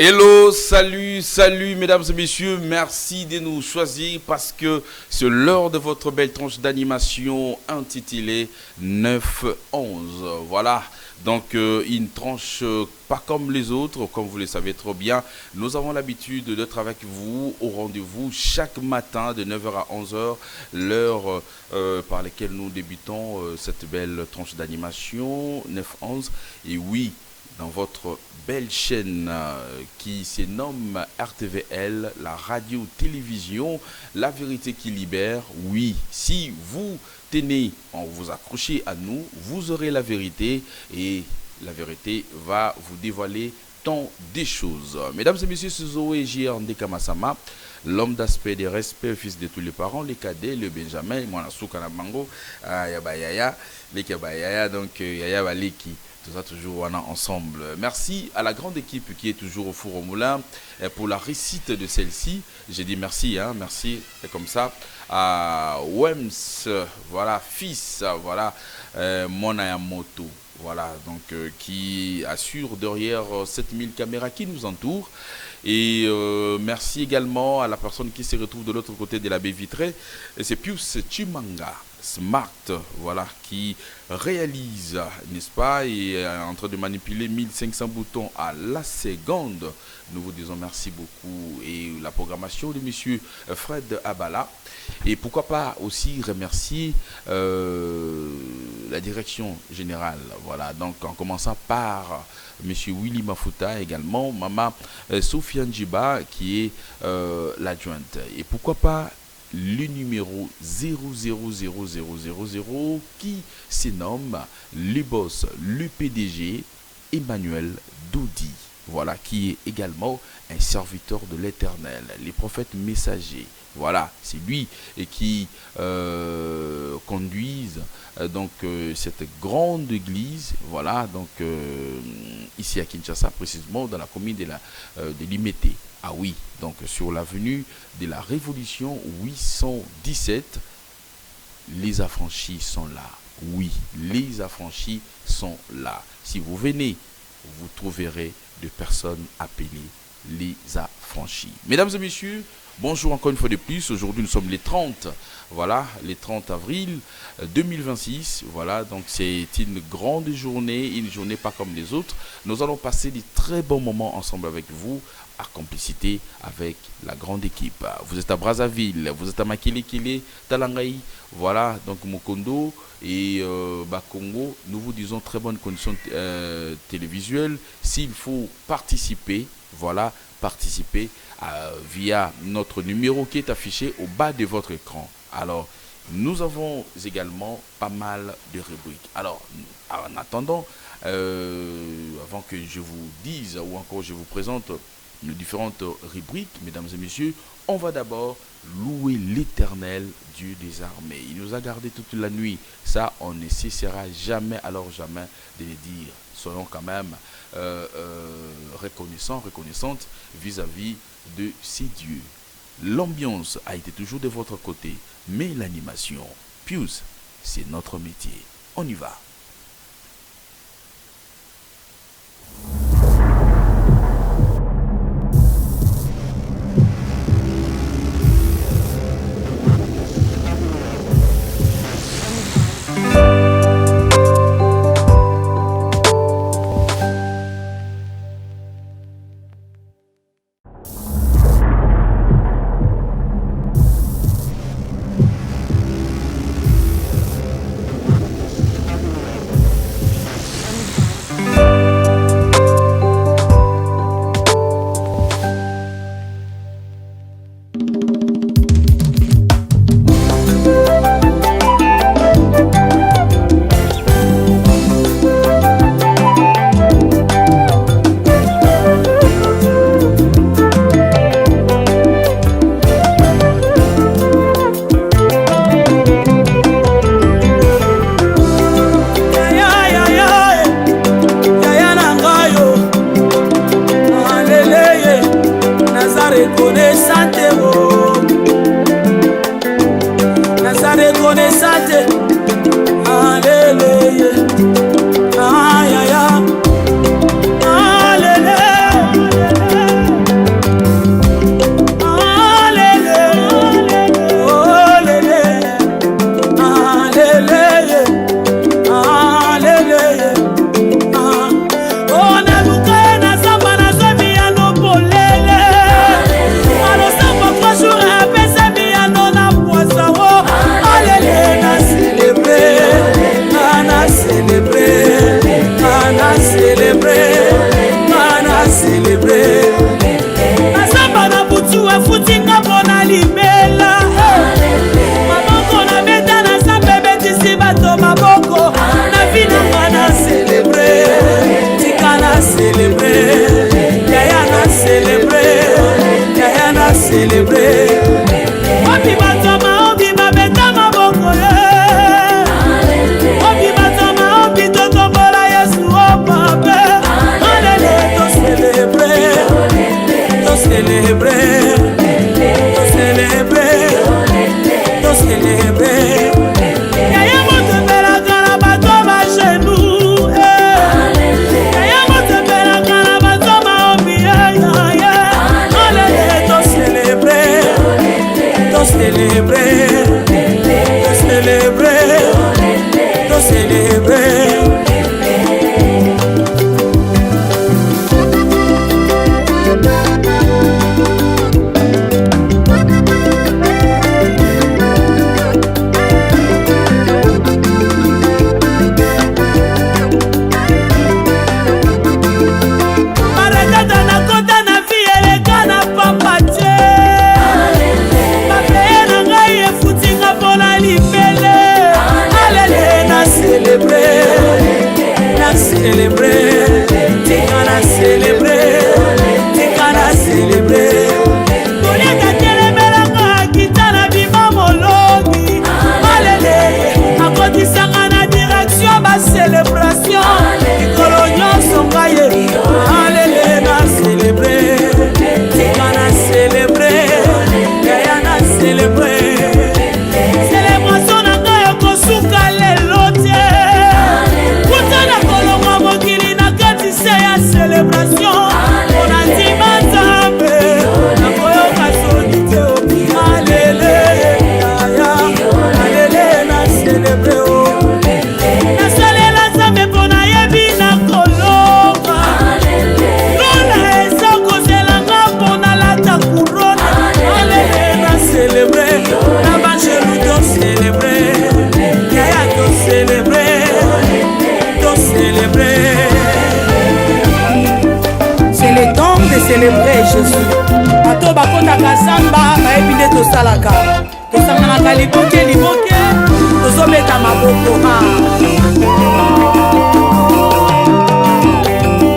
Hello, salut mesdames et messieurs, merci de nous choisir parce que c'est l'heure de votre belle tranche d'animation intitulée 9-11. Voilà, donc une tranche pas comme les autres, comme vous le savez trop bien. Nous avons l'habitude d'être avec vous au rendez-vous chaque matin de 9h à 11h, l'heure par laquelle nous débutons cette belle tranche d'animation 9-11. Et oui, dans votre belle chaîne qui se nomme RTVL, la radio-télévision, la vérité qui libère. Oui, si vous tenez, en vous accrochez à nous, vous aurez la vérité et la vérité va vous dévoiler tant des choses. Mesdames et messieurs, c'est Zoé J.R.D. Kamasama, l'homme d'aspect, des respects, fils de tous les parents, les cadets, le Benjamin, moi, la souka na bango, yaba yaya, les kaba yaya, donc yaya baliki. Tout ça toujours ensemble. Merci à la grande équipe qui est toujours au four au moulin pour la réussite de celle-ci. J'ai dit merci, merci. Et comme ça, à Wems, voilà, fils, voilà, Monayamoto. Voilà, donc qui assure derrière 7000 caméras qui nous entourent. Et merci également à la personne qui se retrouve de l'autre côté de la baie vitrée. C'est Pius Chimanga Smart, voilà, qui réalise, n'est-ce pas, et est en train de manipuler 1500 boutons à la seconde. Nous vous disons merci beaucoup. Et la programmation de monsieur Fred Abala. Et pourquoi pas aussi remercier la direction générale. Voilà, donc en commençant par monsieur Willy Mafuta également, maman Sofiane Djiba qui est l'adjointe. Et pourquoi pas le numéro 000000 qui se nomme le boss, le PDG Emmanuel Dodi. Voilà, qui est également un serviteur de l'Éternel, les prophètes messagers. Voilà, c'est lui et qui conduise donc cette grande église. Voilà, donc ici à Kinshasa, précisément dans la commune de Limete. Ah oui, donc sur l'avenue de la Révolution 817, les affranchis sont là. Oui, les affranchis sont là. Si vous venez, vous trouverez des personnes appelées les affranchis. Mesdames et messieurs, bonjour encore une fois de plus. Aujourd'hui, nous sommes les 30, voilà, les 30 avril 2026. Voilà, donc c'est une grande journée, une journée pas comme les autres. Nous allons passer des très bons moments ensemble avec vous, à complicité avec la grande équipe. Vous êtes à Brazzaville, vous êtes à Makele, Talangaï, voilà, donc Mokondo et Bakongo. Nous vous disons très bonnes conditions télévisuelles. S'il faut participer, voilà, participer via notre numéro qui est affiché au bas de votre écran. Alors, nous avons également pas mal de rubriques. Alors, en attendant, avant que je vous dise ou encore je vous présente nos différentes rubriques, mesdames et messieurs, on va d'abord louer l'Éternel, Dieu des armées. Il nous a gardés toute la nuit. Ça, on ne cessera jamais, alors jamais, de le dire. Soyons quand même reconnaissantes vis-à-vis de ces dieux. L'ambiance a été toujours de votre côté, mais l'animation, Pius, c'est notre métier. On y va. célébrer Jésus. Bato bakotaka samba bayebi nde tosalaka, tosanganaka liboke liboke, tozobeta maboko.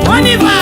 On y va.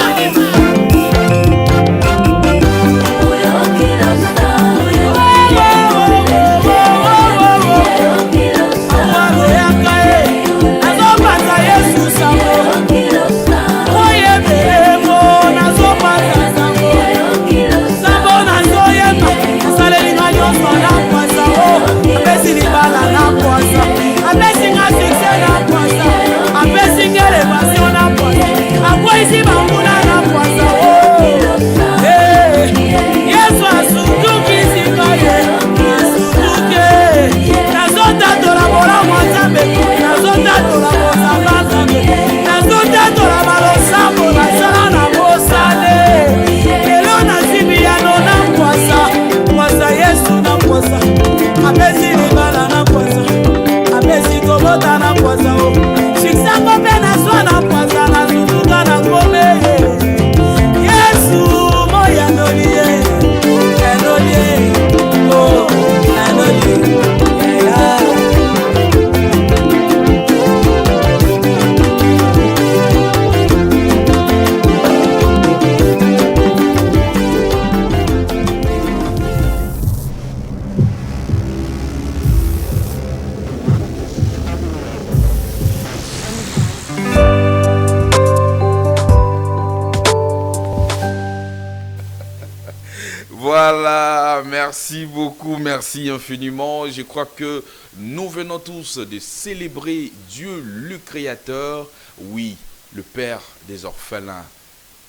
Voilà, merci beaucoup, merci infiniment. Je crois que nous venons tous de célébrer Dieu le Créateur, oui, le Père des orphelins,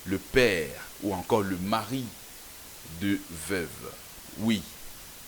le Père ou encore le mari de veuve. Oui,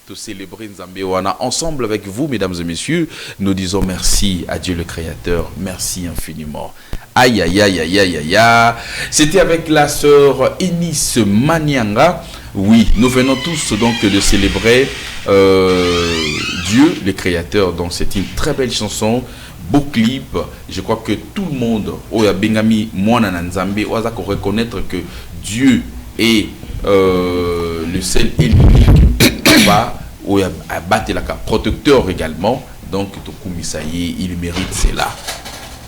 de célébrer Nzambe Wana. Ensemble avec vous, mesdames et messieurs, nous disons merci à Dieu le Créateur, merci infiniment. Aïe, aïe, aïe, aïe, aïe, aïe, aïe. C'était avec la sœur Eunice Manianga. Oui, nous venons tous donc de célébrer Dieu, le Créateur. Donc c'est une très belle chanson, beau clip. Je crois que tout le monde, Oya Bengami, Mwana Nzambe, Oya ko reconnaître que Dieu est le seul et l'unique papa, Oya Batelaka, protecteur également. Donc Tokumisaye, il mérite cela.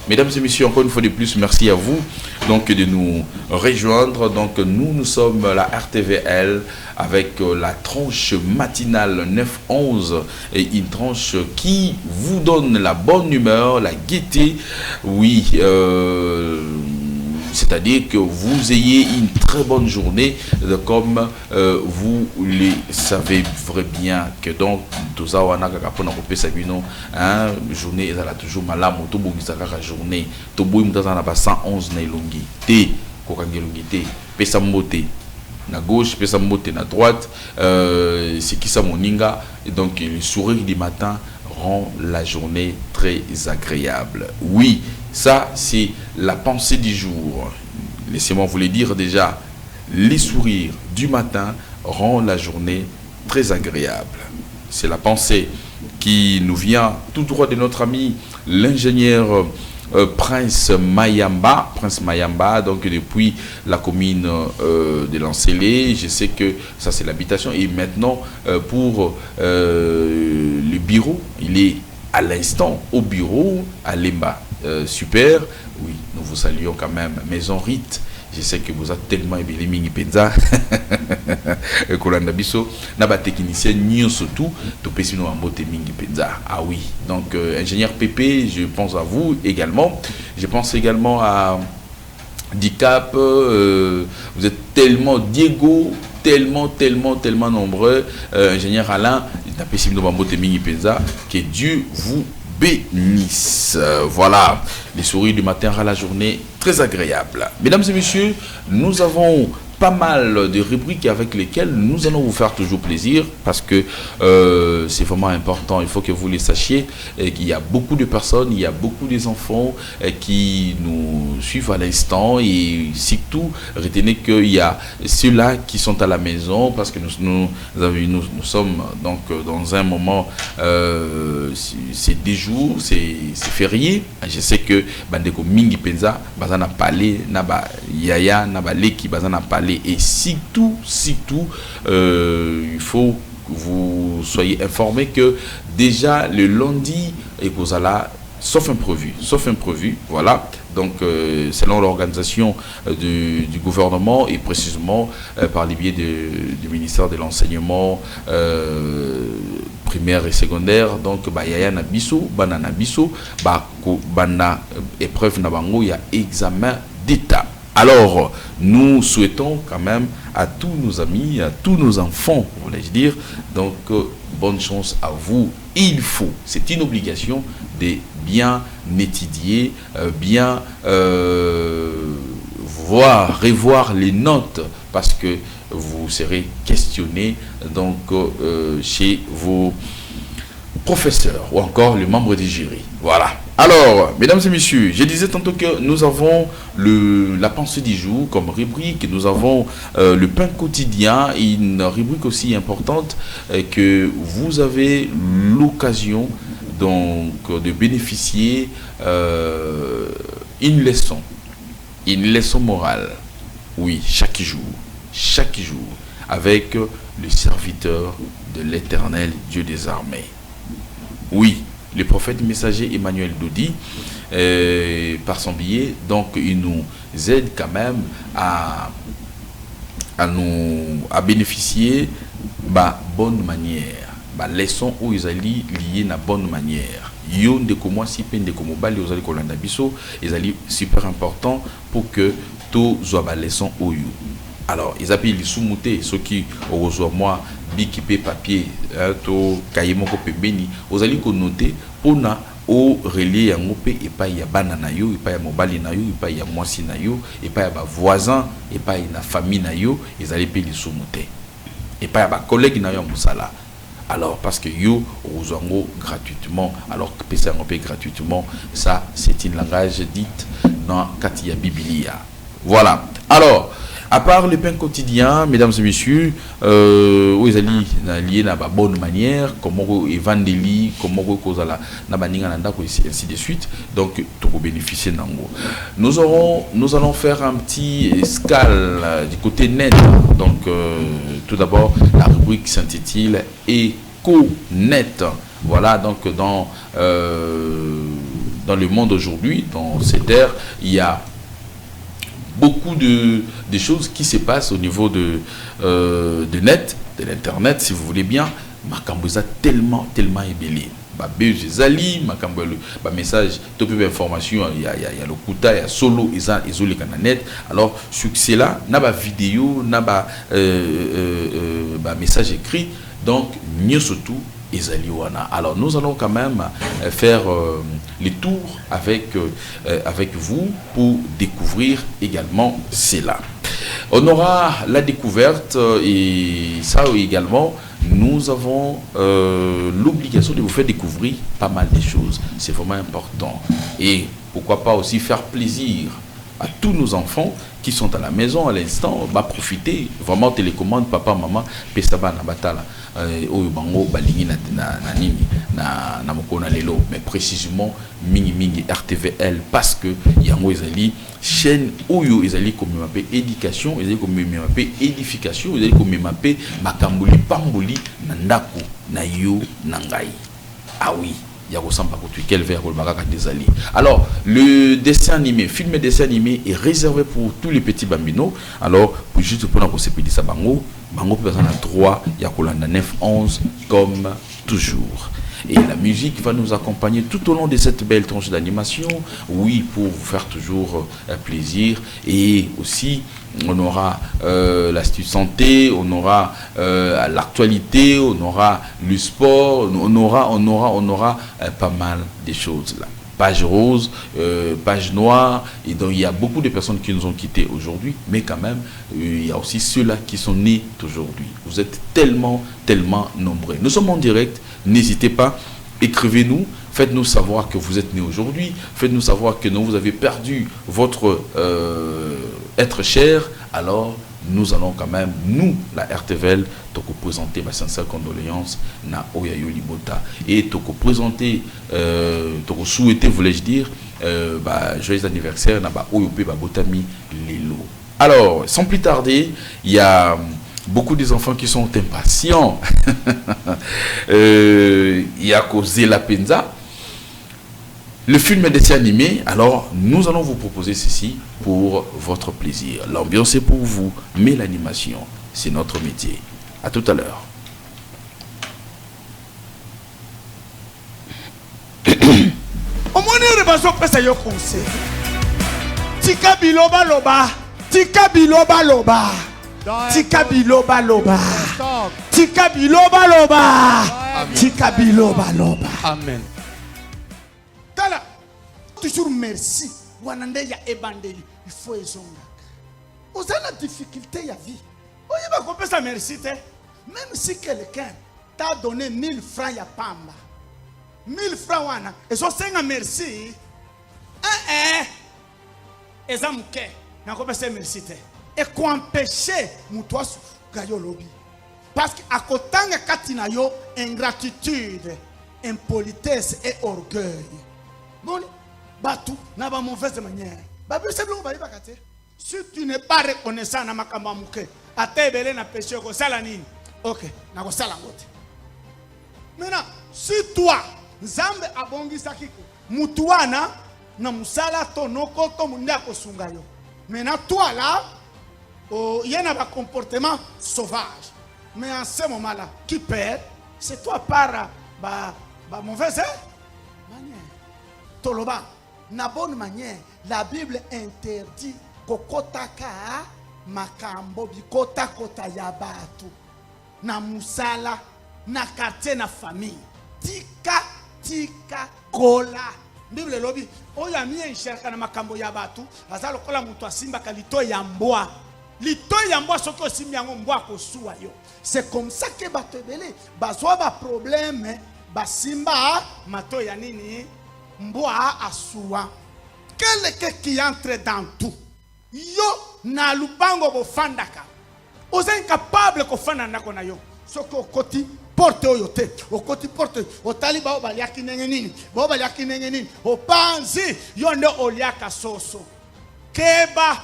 Mesdames et messieurs, encore une fois de plus, merci à vous donc de nous rejoindre. Donc nous sommes la RTVL avec la tranche matinale 9-11 et une tranche qui vous donne la bonne humeur, la gaieté. Oui, c'est-à-dire que vous ayez une très bonne journée, comme vous le savez très bien que donc tout ça on a journée elle a toujours malade tout bon journée tout bon dans na 111 na longi té kokangelongi té pesa mbote na gauche pesa mbote na droite c'est qui ça moninga et donc le sourire du matin rend la journée très agréable. Oui, ça c'est la pensée du jour. Laissez-moi vous le dire déjà, les sourires du matin rend la journée très agréable. C'est la pensée qui nous vient tout droit de notre ami l'ingénieur Prince Mayamba, donc depuis la commune de Lancélé. Je sais que ça c'est l'habitation et maintenant pour le bureau, il est à l'instant au bureau à Lemba. Super, oui, nous vous saluons quand même. Maison Rite, je sais que vous êtes tellement aimé les mini penza. Kolanda biso, naba technicien nio surtout, to pesino ambote mingi penza. Ah oui, donc ingénieur Pépé, je pense à vous également. Je pense également à Dicap. Vous êtes tellement Diego, tellement nombreux. Ingénieur Alain, que Dieu vous bénisse. Voilà, les sourires du matin à la journée, très agréable. Mesdames et messieurs, nous avons pas mal de rubriques avec lesquelles nous allons vous faire toujours plaisir parce que c'est vraiment important. Il faut que vous les sachiez qu'il y a beaucoup de personnes, il y a beaucoup enfants qui nous suivent à l'instant et surtout retenez qu'il y a ceux-là qui sont à la maison parce que nous sommes donc dans un moment c'est des jours, c'est férié. Je sais que bandeko mingi penza bazana parler na ba yaya na ba leki bazana parler parler. Et surtout, il faut que vous soyez informés que déjà le lundi, et vous allez, sauf imprévu, voilà. Donc, selon l'organisation du gouvernement et précisément par le biais du ministère de l'enseignement primaire et secondaire, donc, il y a un abisso, banana bisso, bana épreuve nabango, il y a examen d'État. Alors, nous souhaitons quand même à tous nos amis, à tous nos enfants, voulais-je dire, donc, bonne chance à vous. Il faut, c'est une obligation de bien étudier, bien revoir les notes, parce que vous serez questionné donc chez vos professeurs ou encore les membres du jury. Voilà. Alors, mesdames et messieurs, je disais tantôt que nous avons la pensée du jour comme rubrique, nous avons le pain quotidien, une rubrique aussi importante que vous avez l'occasion donc de bénéficier une leçon morale, oui, chaque jour, avec le serviteur de l'Éternel Dieu des armées. Oui, le prophète messager Emmanuel Dodi, par son biais, donc il nous aide quand même à bénéficier de bonne manière. Leçon où ils allaient lier na bonne manière. Yo ndeko mwasi pe ndeko mobali ozali kolanda biso, ezali super important pour que tout soit ba leçon oyo. Alors, ils appellent les sous-moutés, ceux qui reçoivent moi bikipé papier to kayemoko pembeni, ozali ko noter pour na o relier yango pe et pas ya banana yo, et pas ya mobali na yo, et pas ya mwasi na yo, et pas ya ba voisin, et pas ya na famille na yo, ils allaient payer les sous-moutés. Et pas ya ba collègue na yo musala. Alors, parce que yo, aux gratuitement, alors que PC en paye gratuitement, ça, c'est une langage dite dans Katia Biblia. Voilà. Alors, à part le pain quotidien, mesdames et messieurs, où ils allaient lier la bonne manière, comment évangéliser, comment cause la baninga nanda, ainsi de suite. Donc, pour bénéficier d'ango. Nous allons faire un petit escale du côté net. Donc, tout d'abord, la rubrique s'intitule Éco-net. Voilà, donc dans le monde aujourd'hui, dans cette ère, il y a beaucoup de choses qui se passent au niveau de net, de l'internet, si vous voulez bien. Makamboza tellement ébélé. Zali, message, top information, il y a le kuta, il y a solo, il y a net. Alors, succès là, n'a pas vidéo, n'a pas message écrit. Donc, mieux surtout, alors nous allons quand même faire les tours avec vous pour découvrir également cela. On aura la découverte et ça également, nous avons l'obligation de vous faire découvrir pas mal de choses. C'est vraiment important. Et pourquoi pas aussi faire plaisir à tous nos enfants qui sont à la maison à l'instant, va profiter, vraiment télécommande, papa, maman, pestaba na batala, oyo bango balingi na mokona lelo, mais précisément mingi RTVL, parce que yango ezali chaîne oyo ezali comme mapé éducation, ezali comme mapé édification, ezali comme mapé makambuli pambuli na ndako na yo na ngai. Ah oui. Alors, le dessin animé, film dessin animé est réservé pour tous les petits bambinos. Alors, juste pour nous séparer ça, bango personne a droit, il y a 9-11 comme toujours. Et la musique va nous accompagner tout au long de cette belle tranche d'animation. Oui, pour vous faire toujours plaisir. Et aussi, on aura l'astuce santé, on aura l'actualité, on aura le sport, on aura pas mal de choses là. Page rose, page noire, et donc il y a beaucoup de personnes qui nous ont quittés aujourd'hui, mais quand même, il y a aussi ceux-là qui sont nés aujourd'hui. Vous êtes tellement nombreux. Nous sommes en direct, n'hésitez pas, écrivez-nous, faites-nous savoir que vous êtes nés aujourd'hui, faites-nous savoir que non, vous avez perdu votre être cher, alors nous allons quand même, nous, la RTVL, te présenter ma sincère condoléance na Oyayo Libota et te présenter, te souhaiter, voulais-je dire, joyeux anniversaire na ba Oyopé ba Botami Lelo. Alors, sans plus tarder, il y a beaucoup des enfants qui sont impatients. Il y a causé la Penza. Le film est dessin animé, alors nous allons vous proposer ceci pour votre plaisir. L'ambiance est pour vous, mais l'animation, c'est notre métier. À tout à l'heure. Tika biloba loba, tika biloba loba, tika biloba loba, tika biloba loba, tika biloba loba. Amen. Tala, toujours merci. Wanande ya ebandeli, il faut ezonga. Vous avez la difficulté ya vie. Oye ba kopé sa merci te. Même si quelqu'un t'a donné 1000 francs ya pamba. 1000 francs wana, et so senga merci. Ezamuke, na kopé sa merci te. Et qu'on empêcher mutwasu gayo lobi. Parce qu'à kotanga katina yo ingratitude, impolitesse et orgueil. Bon, batu na ba mauvaise manière. Ba bi seblo ba libaka te. Si tu n'es pas reconnaissant na makamba muke, atebele na péché ko sala nini? OK, na ko sala ngote. Maintenant, si toi, Nzambe abongisa kiko, mutuana na musala tonoko to munda ko sunga yo. Maintenant toi là, il y a un comportement sauvage. Mais en ce moment-là, qui perd, c'est toi par mauvaise manière. Toloba, na bonne manière, la Bible interdit kokotaka makambo bikota kota yabatu. Na musala, na quartier, na famille. Tika kola. Bible lobi, oya miye nshiraka na makambo yabatu, azalo kola mutu asimba kalito yambwa. Lito yambwa soki osimbi yango mbwa kosuwa yo. C'est comme ça que batebele bazwa ba problème basimba mato ya nini mbwa asuwa. Quelqu'un qui entre dans tout. Yo na lubango bofandaka. Oza incapable ko fanda ndako na yo. Soko koti porte oyote, okoti porte, otali ba obaliaki nenge nini, ba obaliaki nenge nini, opanzi yonde oliaka soso. Keba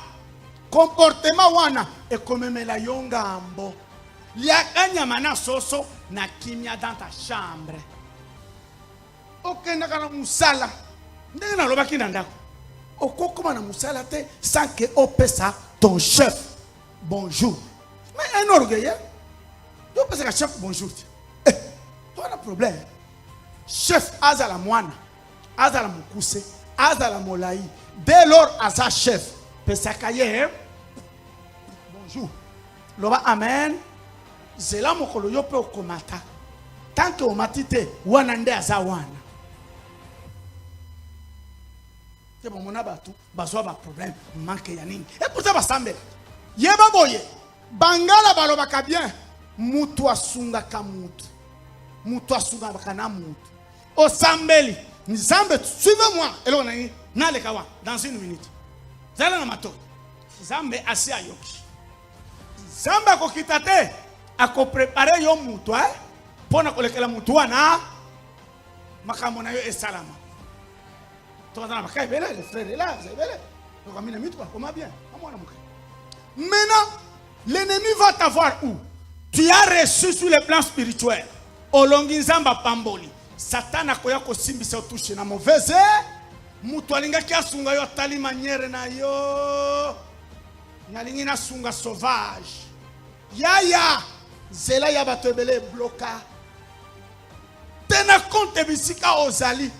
comportement wana ekomemela yonga ambo. Liaka nyama na soso na kimia dans ta chambre. Okenda kana musala. Ndenge na lobaki na ndako. Okokoma na musala te sans que opesa ton chef bonjour. Mais un orgueil. Yo pesa ka chef bonjour. Toi le problème. Chef azala mwana, azala mukuse, azala molai. Dès lors aza chef, pesa kaye. Bonjour. Loba amen. Zela mokolo yo pe okomata. Tant que omatite wana nde aza wana. C'est bon mon abatu, bazwa ba problème, manque ya nini. Et pour ça basambe. Yeba boye. Bangala balobaka bien. Mutu asunga ka mutu. Mutu asunga kana mutu. Osambeli. Nzambe suivez-moi. Elo nani na lekawa dans une minute. Zala na mato. Zambe asi ayoki. Zamba ko kitate ako préparer yo mutu pona kolekela mutu wana makambo na yo esalama. Maintenant, l'ennemi va t'avoir où? Tu as reçu sur le plan spirituel. Olongizamba pamboli. Satan a koya ko simbi se touche na mauvaise. Mutu alinga kia sunga yo tali manière na yo. Nalingi na sunga sauvage. Yaya. Zela ya batebele bloka. Tena compte bisika ozali.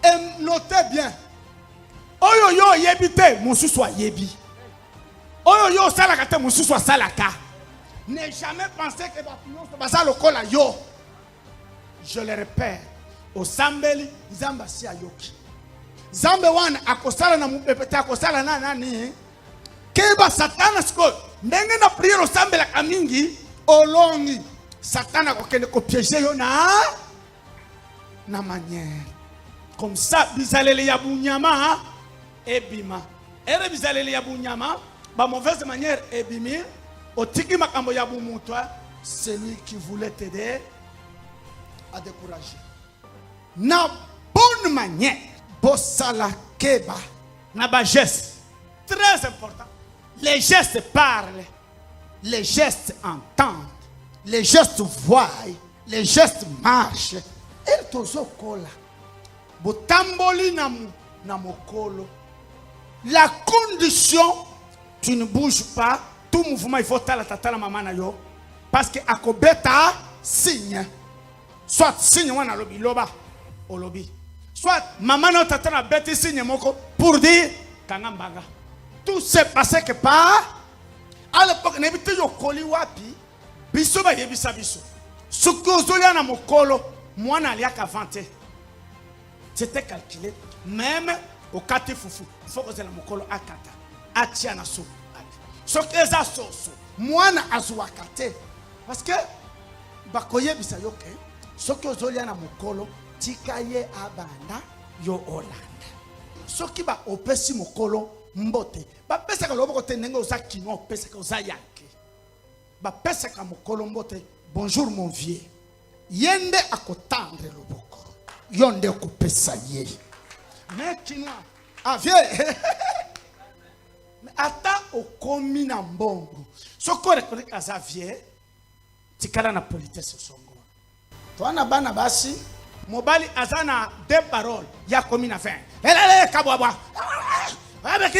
Et notez bien. Oyo yo yebite musu soit yebi. Oyo yo salaka te musu soit salaka. Ne jamais penser que bapignon se basa lokola yo. Je le répète. Au sambeli zamba si ayoki. Zambe wana akosala na mupepete akosala na nani. Keba satana sko ndenge na prière au sambela kamingi olongi. Satana kokende ko piéger yo na manière. Comme ça, bizalele ya bunyama ebima. Ere bizalele ya bunyama, ba mauvaise manière ebimi, otiki makambo ya bumutwa, celui qui voulait t'aider à décourager. Na bonne manière, bosala keba, na ba geste très important. Les gestes parlent, les gestes entendent, les gestes voient, les gestes marchent. Et tozo kola. Botamboli na mokolo. La condition, tu ne bouges pas. Tout mouvement, il faut tala tata maman na yo. Parce que akobeta signe. Soit signe wana lobi loba o lobi. Soit maman na tata na beti signe moko pour dire kangambanga. Tout s'est passé que par à l'époque n'ebite yo koli wapi biso ba yebisa biso. Sukozoli na mokolo mwana aliaka vanté. C'était calculé même au kati fufu. Il faut que la mokolo akata. Atia na so. Sok eza soso. Mwana azuakate. Parce que bakoye bisa yoke. Soki ozoli na mokolo tikaye abanda yo Olanda. Soki ba opesi mokolo mbote. Ba pesa ka loboko tenenge oza kino pesa ka oza yake. Ba pesa ka mokolo mbote. Bonjour mon vieux. Yende akotendre loboko. Yonde kopesa ye. Mais kino ah vieux. Mais ata okomi na mbongo. Soko rekonnaît kaza vieux. Tikala na politesse songo. Toana bana basi mobali azana deux paroles ya komi na fin. Elele kabwabwa. Avec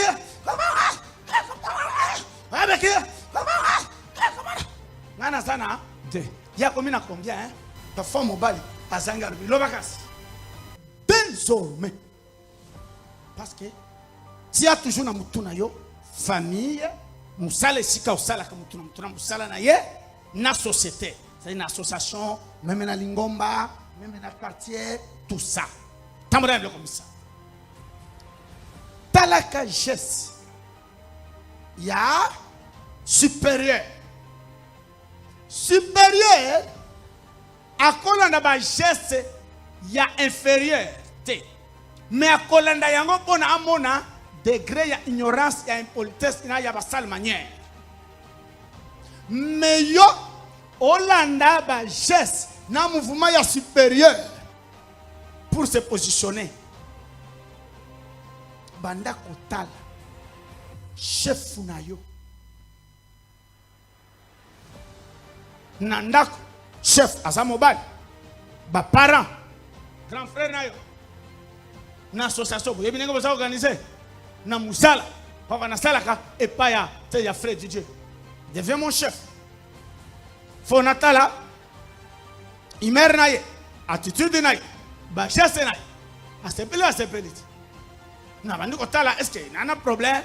Nana sana de ya komi na combien hein? Parfois mobali azanga lobakas. Désormais parce que si a toujours na mutuna yo famille musala sika usala ka mutuna musala na ye na société. C'est une association, même dans Lingomba, même dans le quartier, tout ça. Tambourin comme ça. Talaka geste. Il y a supérieur. Supérieur, à Kolanda ba geste, il y a inférieur. Mais à Kolanda yango pona amona degré ya ignorance, ya impolitesse, ya basale manière. Mais yo Hollanda ba geste na mouvement ya supérieur pour se positionner. Banda kotala chef na yo. Nandako chef azamobal ba parent grand frère na yo. Na association yebi nengo boza organiser na musala pa na sala ka et pas ya frère Didier. Devient mon chef. Fonatala, imer naye, attitude naye, bachesse naye, asepeli. Na bandi kotala, est-ce qu'il y a un problème?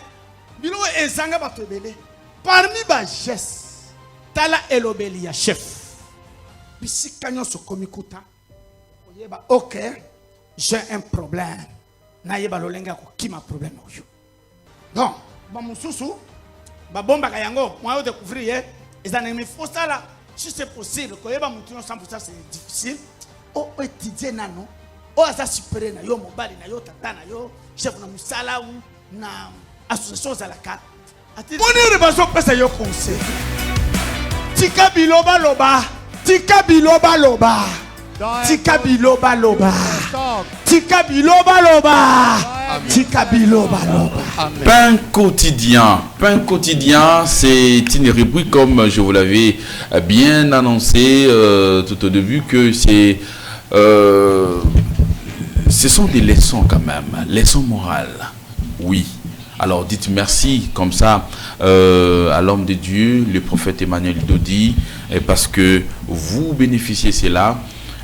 Bilo ezanga batobele. Parmi bachesse, tala elobeli ya chef. Bisi kanyo sokomikuta. Oyeba, ok, j'ai un problème. Naye balolenga ko kima problème oyo. Donc, ba mususu, ba bomba kayango, moi yo découvrir, ezanemi fosala. Si c'est possible, quand il y a 100% c'est difficile. Oh, étudier nano. Oh, ça supéré na yo mobali na yo tata na yo chef na musala ou na association za la carte. Moni rebaso pesa yo conseil. Tika biloba loba. Tika biloba loba. Tika biloba loba. Tika biloba loba. Tika biloba loba. Pain quotidien, c'est une rubrique comme je vous l'avais bien annoncé tout au début que c'est ce sont des leçons quand même, leçons morales. Oui. Alors dites merci comme ça à l'homme de Dieu, le prophète Emmanuel Dodi, parce que vous bénéficiez cela.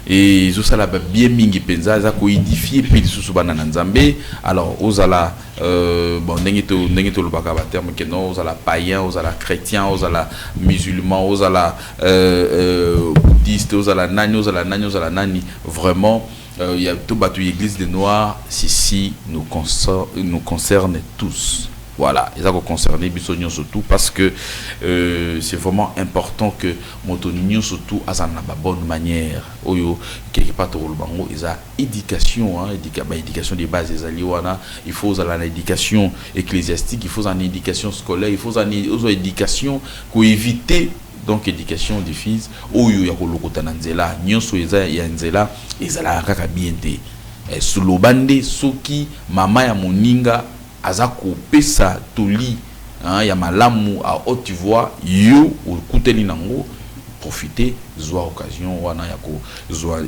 Et Zosala bien mingi penza za ko édifier pili susu bana nzambe. Alors ozala bon nengeto lobaka ba terme que non ozala païen, ozala chrétien, ozala musulman, ozala bouddhiste, ozala nani vraiment il y a tout battu l'église des noirs, ceci nous concerne tous. Voilà, ils ont concerné Bissonion surtout parce que c'est vraiment important que Motonignon surtout à la bonne manière. Oyo quelque part au bango ils a éducation éducation des bases des aliwana, il faut la éducation ecclésiastique, il faut une éducation scolaire, il faut une éducation pour éviter donc éducation des fils oyo ya kolokota nzela nyonso eza ya nzela ezala kaka bien te sous lobande soki mama ya moninga azako pesa toli hein, ya malamu à haute voix yo ou kuteli nango profiter zoa occasion wana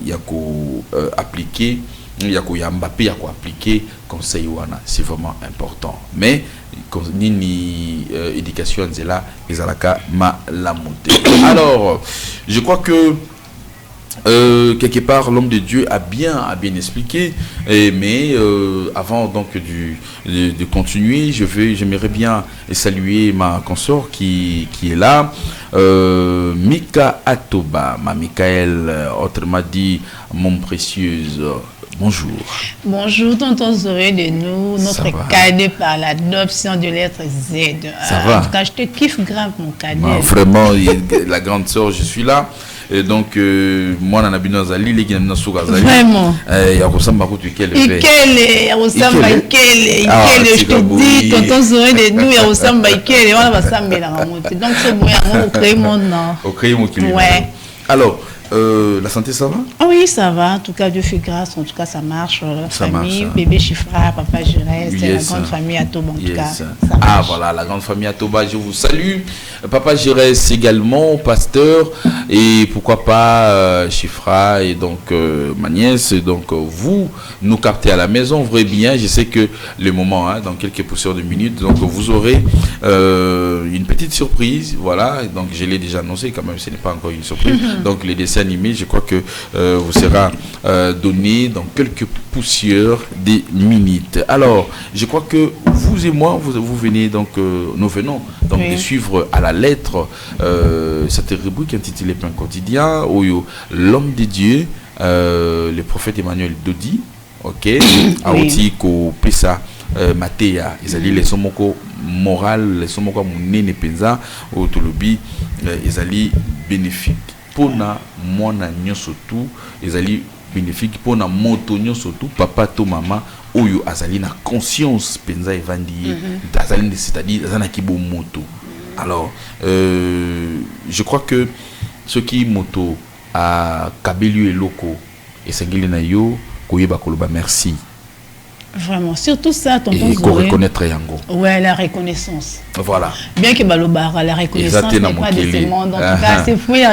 yako appliquer yako ya Mbappé yako appliquer conseil wana, c'est vraiment important. Mais ni éducation nzela ezalaka malamu te. Alors je crois que quelque part l'homme de Dieu a bien expliqué, mais avant donc de continuer, j'aimerais bien saluer ma consort qui est là, Mika Atoba, ma Michael, autrement dit mon précieuse. Bonjour. Bonjour, tonton Zoé de nous, notre cadet par l'adoption de lettre Z. Ça va. En tout cas, je te kiffe grave, mon cadet. Vraiment, la grande sœur, je suis là. Et donc, moi, on a bien Zali, les gens sont vraiment. Il y a Rossamba qui est Ikele, je te dis, tonton Zoé de nous, il y a Rossamba Ikele, on va s'amener la remontée. Donc, c'est bon, on crée mon nom. Au créer mon client. Ouais. Alors, la santé, ça va? Ah oui, ça va. En tout cas, Dieu fait grâce. En tout cas, ça marche. La ça famille, marche, bébé Chifra, papa Jerez, yes, la grande famille Atoba. En tout cas, ça ah, voilà, la grande famille Atoba, je vous salue. Papa Jerez également, pasteur. Et pourquoi pas Chifra et donc ma nièce. Donc, vous nous captez à la maison, vrai bien. Je sais que le moment, hein, dans quelques poussières de minutes, donc vous aurez une petite surprise. Voilà, donc je l'ai déjà annoncé, quand même, ce n'est pas encore une surprise. Donc, les dessins animé, je crois que vous sera donné dans quelques poussières des minutes. Alors, je crois que vous et moi, vous venez donc, nous venons donc de suivre à la lettre cette rubrique intitulée Pain quotidien, où l'homme de Dieu, le prophète Emmanuel Dodi, ok, Aouti ko pesa Matéa, ils allaient les somoko moral, les somoko munene penza, au tolobi, ils allaient bénéfique. Pona mwana nyoso tout ezali bénéfique pona moto nyoso tout papa to mama oyo azali na conscience penza evandi azali c'est-à-dire azana kibo moto. Alors je crois que ce qui moto a kabelu eloko esengeli na yo koyeba koloba merci. Vraiment, surtout ça, tonton Zoé. Et qu'on reconnaître Yango. Ouais, la reconnaissance. Voilà. Bien que Balobara, la reconnaissance n'est pas de ce monde. En tout cas, c'est fou, il n'y a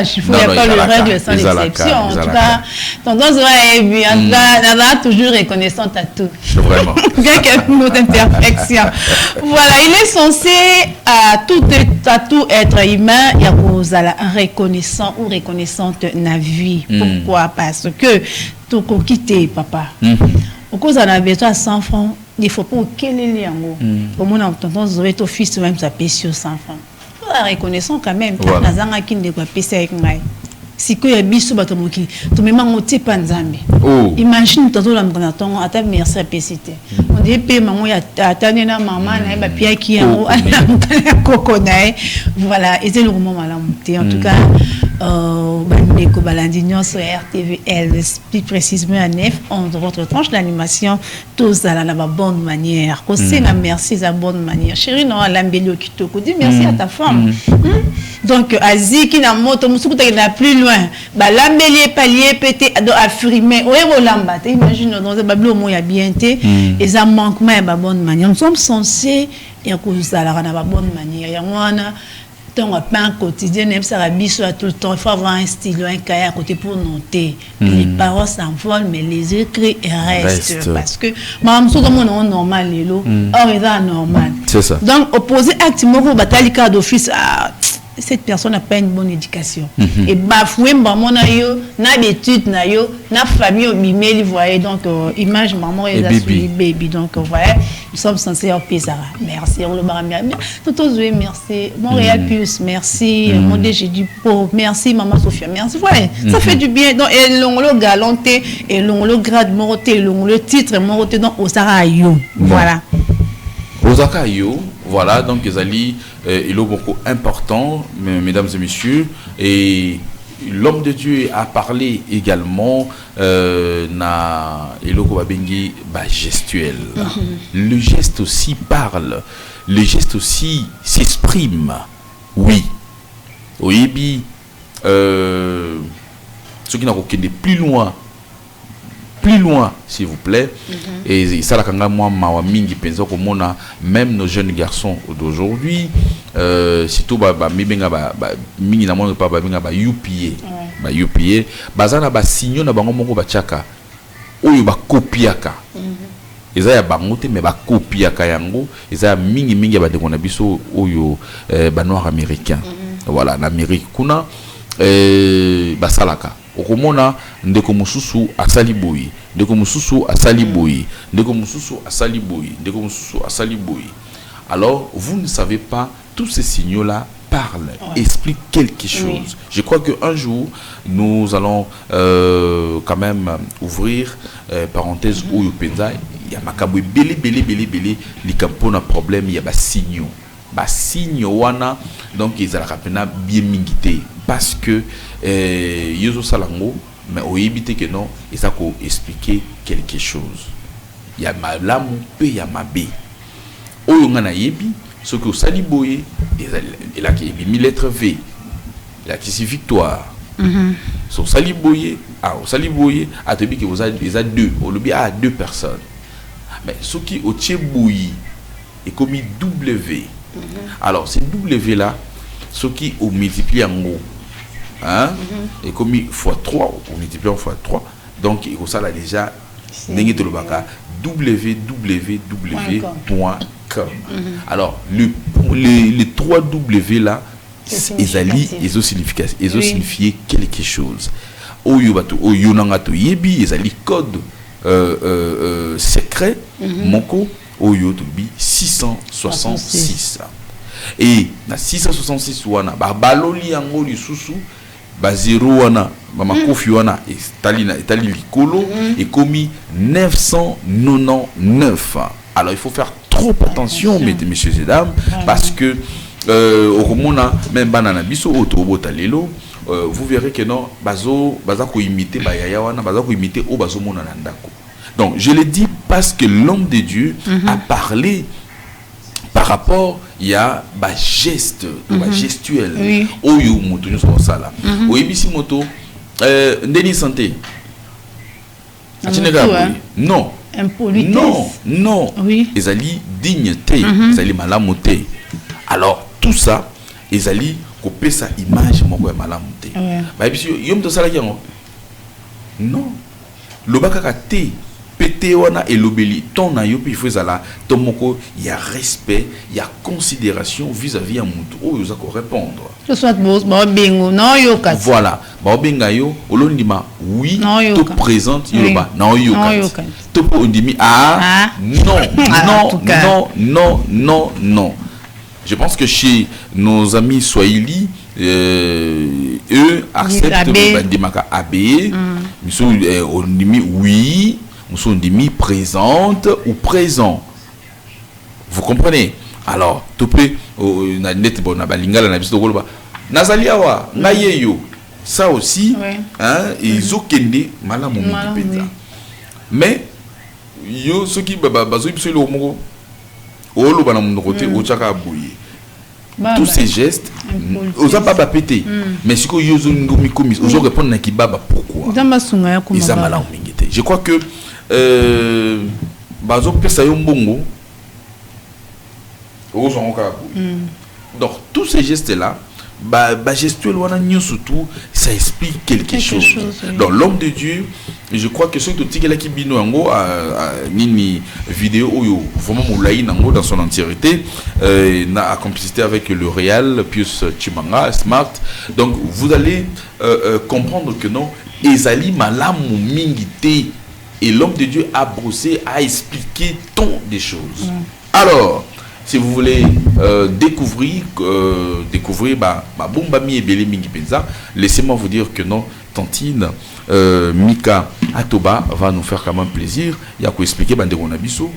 pas le règle sans exception. En tout cas, tonton Zoé est bien. En tout cas, elle a toujours reconnaissante à tout. Vraiment. Bien qu'il y ait notre imperfection. Voilà, il est censé à tout être humain, il y a reconnaissant ou reconnaissante na vie. Pourquoi? Parce que tout quitter papa. Au cause d'un besoin à 100 francs, il ne faut pas qu'il ait les mots. Pour mon tonton Zoé, ton fils, même sa péché 100 francs. Il faut la reconnaissance quand même. Voilà. Si que y a biso batomoki, tu me mangote panzambe. Imagine tonton la mkonatongo ata merci à PCT. On dit pe maman ya atane na maman na ba pia ki en kokona. Voilà, et c'est le moment malamuté. En tout cas, bandeko balandinyo sur RTVL, plus précisément à 9 11 votre tranche d'animation tous à la bonne manière. Ko senga merci à bonne manière. Chérie non lambelio kitoko, dis merci à ta femme. Donc Asie qui na moto musuku ta na plus loin. Bah lambelier palier pété do affirmer o lamba. Imagine dans bablo mo ya bien té et ça manque mais ba bonne manière. Nous sommes censés et à cause ça la na bonne manière. Ya wana tant on pain quotidien même ça rabiso à tout le temps, il faut avoir un stylo, un cahier à côté pour noter. Les paroles s'envolent mais les écrits restent parce que maman so comme on normal lelo or ils are normal. C'est ça. Donc opposé activement au bataille cas d'office cette personne n'a pas une bonne éducation. Et bafoué maman na yo, na d'études na yo, na famille au bimeli voyez donc image maman et baby donc voyez nous sommes censés appeler ça. Merci on le baramia. Toto Zoé merci, Montréal Plus merci, mon DG du Po merci maman Sophia merci. Voilà, ça fait du bien donc et l'onglo galanté et l'onglo grade moroté l'onglo titre moroté donc au Sara yo. Voilà. Osaka yo, voilà, donc il est beaucoup important, mesdames et messieurs, et l'homme de Dieu a parlé également na eloko babengi ba gestuel. Le geste aussi parle, le geste aussi s'exprime. Oui. Oyebi ce qui n'a aucun plus loin plus loin, s'il vous plaît. Et ça, la moi, ma mingi pensa comme on a même nos jeunes garçons d'aujourd'hui, surtout mingi na moi pas ba UPA, ba UPA, bazana ba signo na bango moko ba chaka, oyo ba kopiaka. Eza ya bangote mais ba kopiaka yango, eza mingi ba dekona biso oyo ba noir américain. Voilà, en Amérique kuna basalaka. Okomona ndeko mususu asali boyi, ndeko mususu asali boyi, ndeko mususu asali boyi, ndeko mususu asali boyi. Alors, vous ne savez pas, tous ces signaux-là parlent, expliquent quelque chose. Je crois qu'un jour, nous allons quand même ouvrir parenthèse où il y a makabou belé, les campons problème, il y a des signaux. Bah signe wana donc ils allaient rappeler bien mingité parce que yozo salango mais au éviter que non et ça peut expliquer quelque chose. Il y a malamu pe ya mabe oyo ngana yebi ce que sali boye il a qui mis lettre V il a qui c'est victoire so sali boye au sali boye a te dit que vous avez deux au lobby a deux personnes mais ce qui au tie boye est commis W. Alors, c'est W là, ce qui au multiplié en gros, hein, et commis x3, on multiplie en x3, donc il ça là déjà, www.com. Alors, les 3 W là, ils ont signifié quelque chose. Oyo nangato yebi, ils ont code secret, moko. Oyo tobi 666 et na 666 wana ba baloli yango lisusu ba zero wana ba makofi wana etali likolo et commis 999. Alors il faut faire trop attention messieurs et dames parce que okomona même banana biso otobota lelo vous verrez que non bazo ko imiter ba yaya wana bazo ko imiter o bazo mona na ndako. Donc, je le dis parce que l'homme de Dieu a parlé par rapport il y a ba geste, ba gestuel. Oyo moto ñu so sala. Oyebisi moto ndeni santé. Non. Impolitesse. Non. Oui. Ezali dignité, ezali malamoté. Alors, tout ça, ezali kopé sa image moko ya malamoté. Ba yebisi yo moto sala yango. Non. Lobaka ka te pété wana et l'obéli ton na yo puis fezala tomoko il y a respect il y a considération vis-à-vis à mutu o yoza ko répondre que soit ba bengo no yo kat voilà ba benga yo olondima oui to présente yo ba na yo kat to ondimi non. Je pense que chez nos amis Swahili eux acceptent bandimaka abé nous ondimi oui nous sommes demi présente ou présent. Vous comprenez? Alors, tu peux na net bon na balingala na biso koloba nazaliawa na yeyo. Ça aussi hein ils okende malamu mukipeza. Mais yo ce qui bazo biso lo moko olo bana mu côté o chaka boye. Tous ces gestes aux pas pété mais si ko yozo ngomi komis aux répondre na kibaba pourquoi? Ils malamu mingité. Je crois que bazo pesa yo mbongo donc tous ces gestes là gestuel wana surtout ça explique quelque chose. Donc l'homme de Dieu, je crois que ceux qui là qui bino yango nini vidéo oyo vraiment moulaï nango dans son entièreté na complicité avec le Real Pius Chimanga Smart. Donc vous allez comprendre que non ezali malamu mingité. Et l'homme de Dieu a brossé, a expliqué tant des choses. Alors, si vous voulez découvrir Bombami et Belé Mingi Penza, laissez-moi vous dire que non, Tantine Mika Atoba va nous faire quand même plaisir. Il y a quoi expliquer Bandero Nabiso,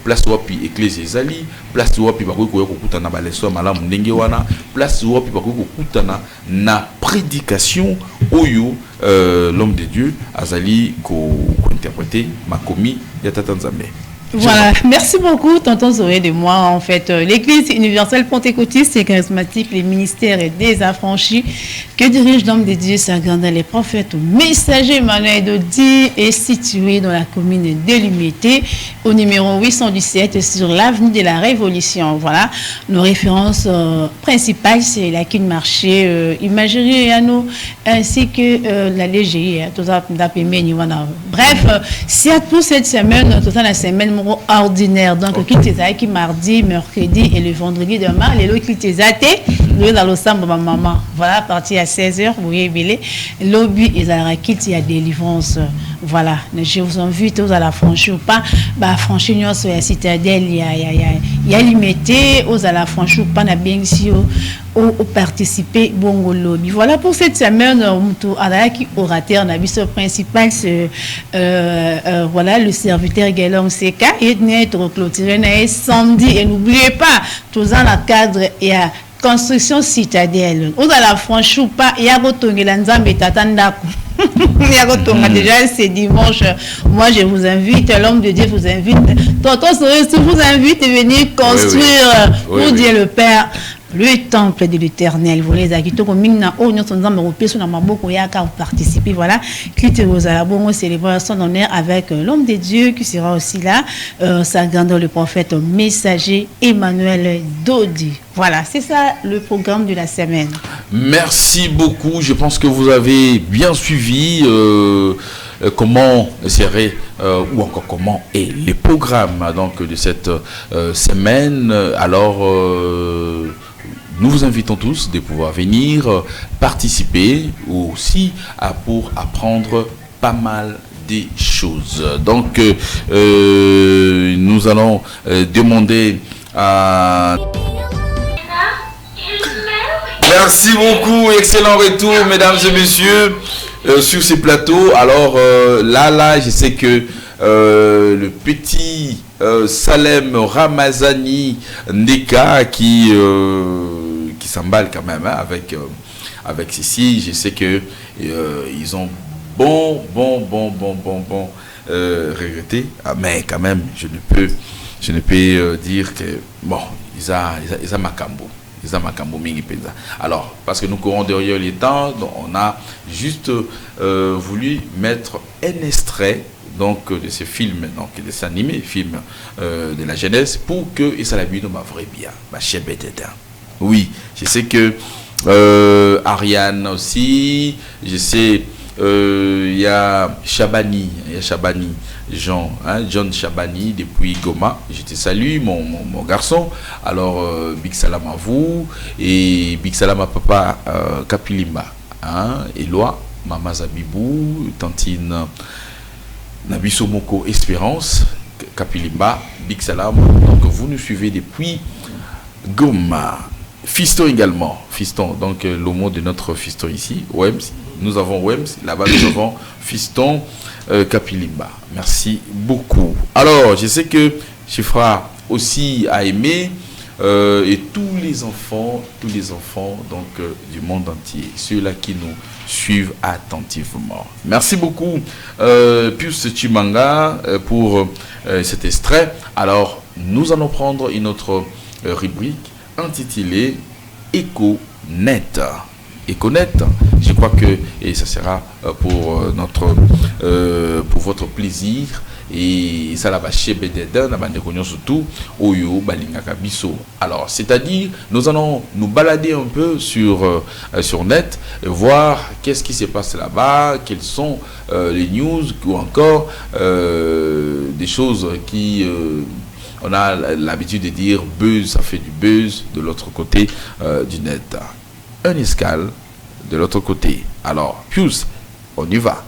place wapi Ecclésie Ezali, place wapi Bako Kokutana Baleso Malam Nengewana, place wapi Bako Kokutana na prédication Oyo, l'homme de Dieu, Azali ko interprété Makomi Yatatanzambe. Voilà, merci beaucoup, tonton Zoé de moi. En fait, l'Église universelle pentecôtiste et charismatique, les ministères et des affranchis que dirige l'homme de Dieu, s'agrandant les prophètes, messager Emmanuel Dodi est situé dans la commune d'Elimité, au numéro 817 sur l'avenue de la Révolution. Voilà, nos références principales, c'est la Kin Marché, Imagerie à nous, ainsi que la LGI. Bref, c'est pour cette semaine, toute la semaine ordinaire. Donc, qui mardi, mercredi et le vendredi demain, les lots qui le dans le samedi, maman. Voilà, parti à 16h, vous voyez, lobby et la il y a des livrances. Voilà, je vous invite aux à la franchir ou pas. Bah, franchir sur la citadelle, il y a limité, aux à la franchir ou pas, n'a bien si au participer bon lobby. Voilà pour cette semaine, qui orateur, n'a vu ce principal, voilà, le serviteur Galon CK et être clôturé samedi. Et n'oubliez pas, tous dans le cadre et à construction citadelle. Aux à la franchir ou pas, il y a retourné l'anzambe et tatandaku. Déjà c'est dimanche. Moi je vous invite, l'homme de Dieu vous invite. Tonton vous invite à venir construire pour dire le Père le temple de l'Éternel. Vous les acquittez comme mingna oh nous sommes européens sur la maboko yaka participer. Voilà, quittez vos albums célébration d'honneur avec l'homme de Dieu qui sera aussi là, s'agrandant le prophète messager Emmanuel Dodi. Voilà, c'est ça le programme de la semaine. Merci beaucoup. Je pense que vous avez bien suivi comment serait ou encore comment est le programme donc de cette semaine. Alors nous vous invitons tous de pouvoir venir participer aussi pour apprendre pas mal des choses. Donc nous allons demander à... Merci beaucoup, excellent retour mesdames et messieurs sur ces plateaux. Alors là je sais que le petit Salem Ramazani Ndeka qui s'emballe quand même hein, avec ceci. Je sais que ils ont regretté, mais quand même je ne peux dire que bon ils ont Makambo. Alors, parce que nous courons derrière les temps, donc on a juste voulu mettre un extrait donc de ces films, donc de ces animés, films de la jeunesse, pour que ça la ma vraie bien, ma chère bête. Oui, je sais que Ariane aussi, je sais il y a Chabani, John Chabani depuis Goma. Je te salue mon garçon. Alors big salam à vous et big salam à papa Kapilimba, hein, Eloi, Mama Zabibou, tantine Nabisomoko Espérance, Kapilimba, big salam. Donc vous nous suivez depuis Goma. Fiston également, Fiston, donc le mot de notre Fiston ici, Wems. Nous avons Wems, là-bas nous avons Fiston Kapilimba. Merci beaucoup. Alors, je sais que Chifra aussi a aimé et tous les enfants donc du monde entier, ceux-là qui nous suivent attentivement. Merci beaucoup Pius Chimanga pour cet extrait. Alors, nous allons prendre une autre rubrique intitulée EcoNet. EcoNet, je crois que et ça sera pour pour votre plaisir et ça la va chez Bededen na bande konyo surtout oyo balingaka biso. Alors c'est-à-dire nous allons nous balader un peu sur net et voir qu'est-ce qui se passe là-bas, quelles sont les news ou encore des choses qui on a l'habitude de dire buzz, ça fait du buzz de l'autre côté du net. Un escale de l'autre côté. Alors, Pius, on y va.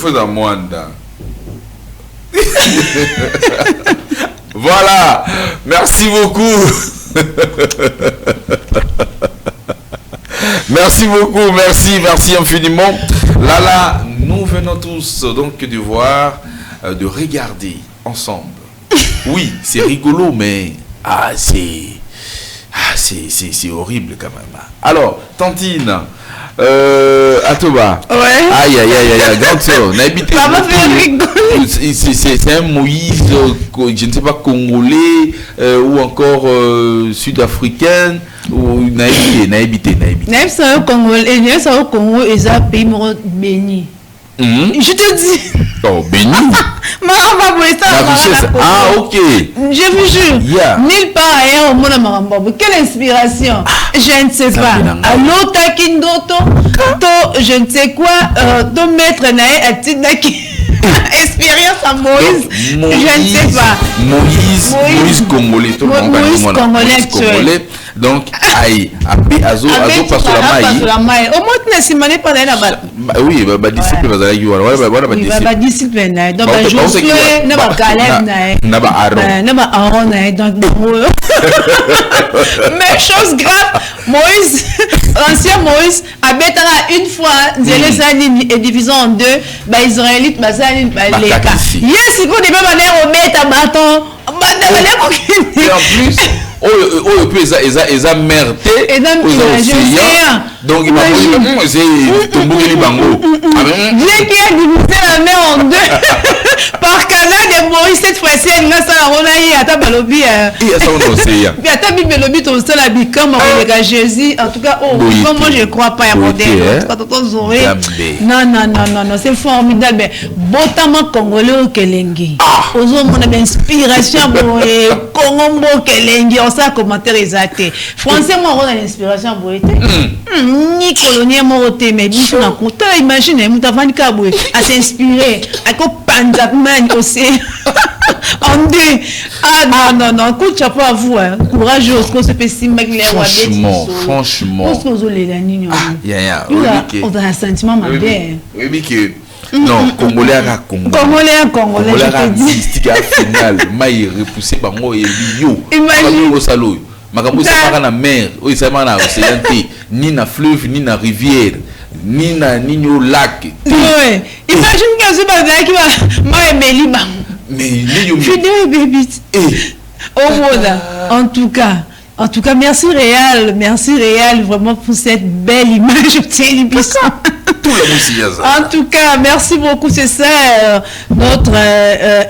faisant Mwanda. Voilà, merci beaucoup. Merci beaucoup, merci infiniment. Là, nous venons tous donc de voir, de regarder ensemble. Oui, c'est rigolo, mais c'est horrible quand même. Alors, Tantine, Atoba. Ouais. Aïe, grande sœur, on a habité. C'est un Moïse, je ne sais pas, congolais ou encore sud-africain ou naïbité. Congolais, au Congo, et ça pays béni. Je te dis. Oh, béni. Ah, ok. Je vous jure. Yeah. Nulle part ailleurs au monde Marambabo. Quelle inspiration. Je ne sais pas. Allô, Takindoto. Je ne sais quoi. Ton maître nae a Tinaki. Expérience à Moïse. Je ne sais pas. Moïse congolais. Moïse congolais. Donc, aïe, Azo passe la maille. Au moins, tu n'as pas mané pendant la balle. Oui, disciple, disciple. Donc, Josué, n'a pas Caleb, n'a pas Aaron, donc, mais chose grave, Moïse, ancien Moïse, a bétara une fois, et divisant en deux, Israélite, les cas. Yes, il faut des mêmes manières au mettre à bâton. Et en plus, ils ont merté, ils ont océan. Donc, il m'a dit, c'est Tomboueli Bango. Dieu qui a divisé la mer en deux. Par canal de Moïse, cette fois-ci, il y a ça, on a eu à ta balobi. Il y a ça, on a océan. Puis à ta balobi, ton seul habit, comme Jésus. En tout cas, moi, je ne crois pas à modèle. En tout cas, non, c'est formidable. Mais, botamment congolais au Kelengi. Ozo, mon inspiration pour Congo Kelengi. On sait commentaire exact. Français, moi, on a l'inspiration pour être. Ni colonien moroté, mais bicho na compte. Imagine, Moutavani Kaboué à s'inspirer. À quoi Panzakman aussi. En deux. Ah non, coup de chapeau à vous. Courageux, ce qu'on se fait si mec les rois. Franchement. Parce qu'on les gagne. On a un sentiment, ma belle. Oui, que. Non, Congolais à Congolais, je te dis. Final, maï repoussé par moi et yo. Imagine. Makambo ça pas na mer, oui ça pas na océan, ni na fleuve, ni na rivière, ni au lac. Ouais. Imagine que ce bazar qui va moi Meli bang. Mais ni yo. Fidèle baby. Oh voilà. En tout cas, merci Réal, vraiment pour cette belle image. En tout cas, merci beaucoup, c'est ça notre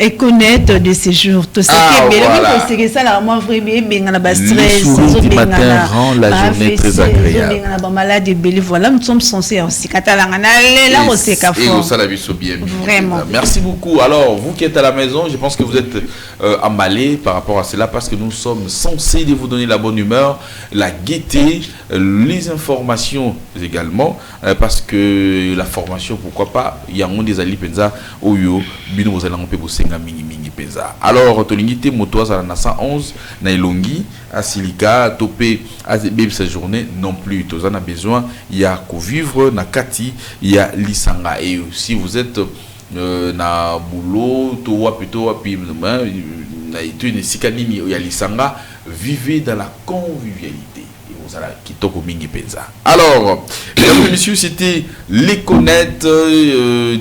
Econet de ces jours. Tout ça qui est bien, ça là, moi vraiment bien la base stress, du matin rend la journée très agréable. Malade et belle, voilà, nous sommes censés aussi catalan, là on sait qu'à fond. Vraiment. Merci beaucoup. Alors, vous qui êtes à la maison, je pense que vous êtes emballés par rapport à cela parce que nous sommes censés de vous donner la bonne humeur, la gaieté, les informations également, parce que la formation, pourquoi pas, il y a un des alliés penza oyo bino vous allez en payer bosenga mingi penza. Alors tolingité motoise à la 111 na ilongi à Silika topé à cette journée non plus. Tous en a besoin, il y a qu'au vivre na kati, il y a lisanga et si vous êtes na boulot towa plutôt puis na une sikanini il y a lisanga, vivez dans la convivialité. Alors, mesdames et messieurs, c'était l'Econet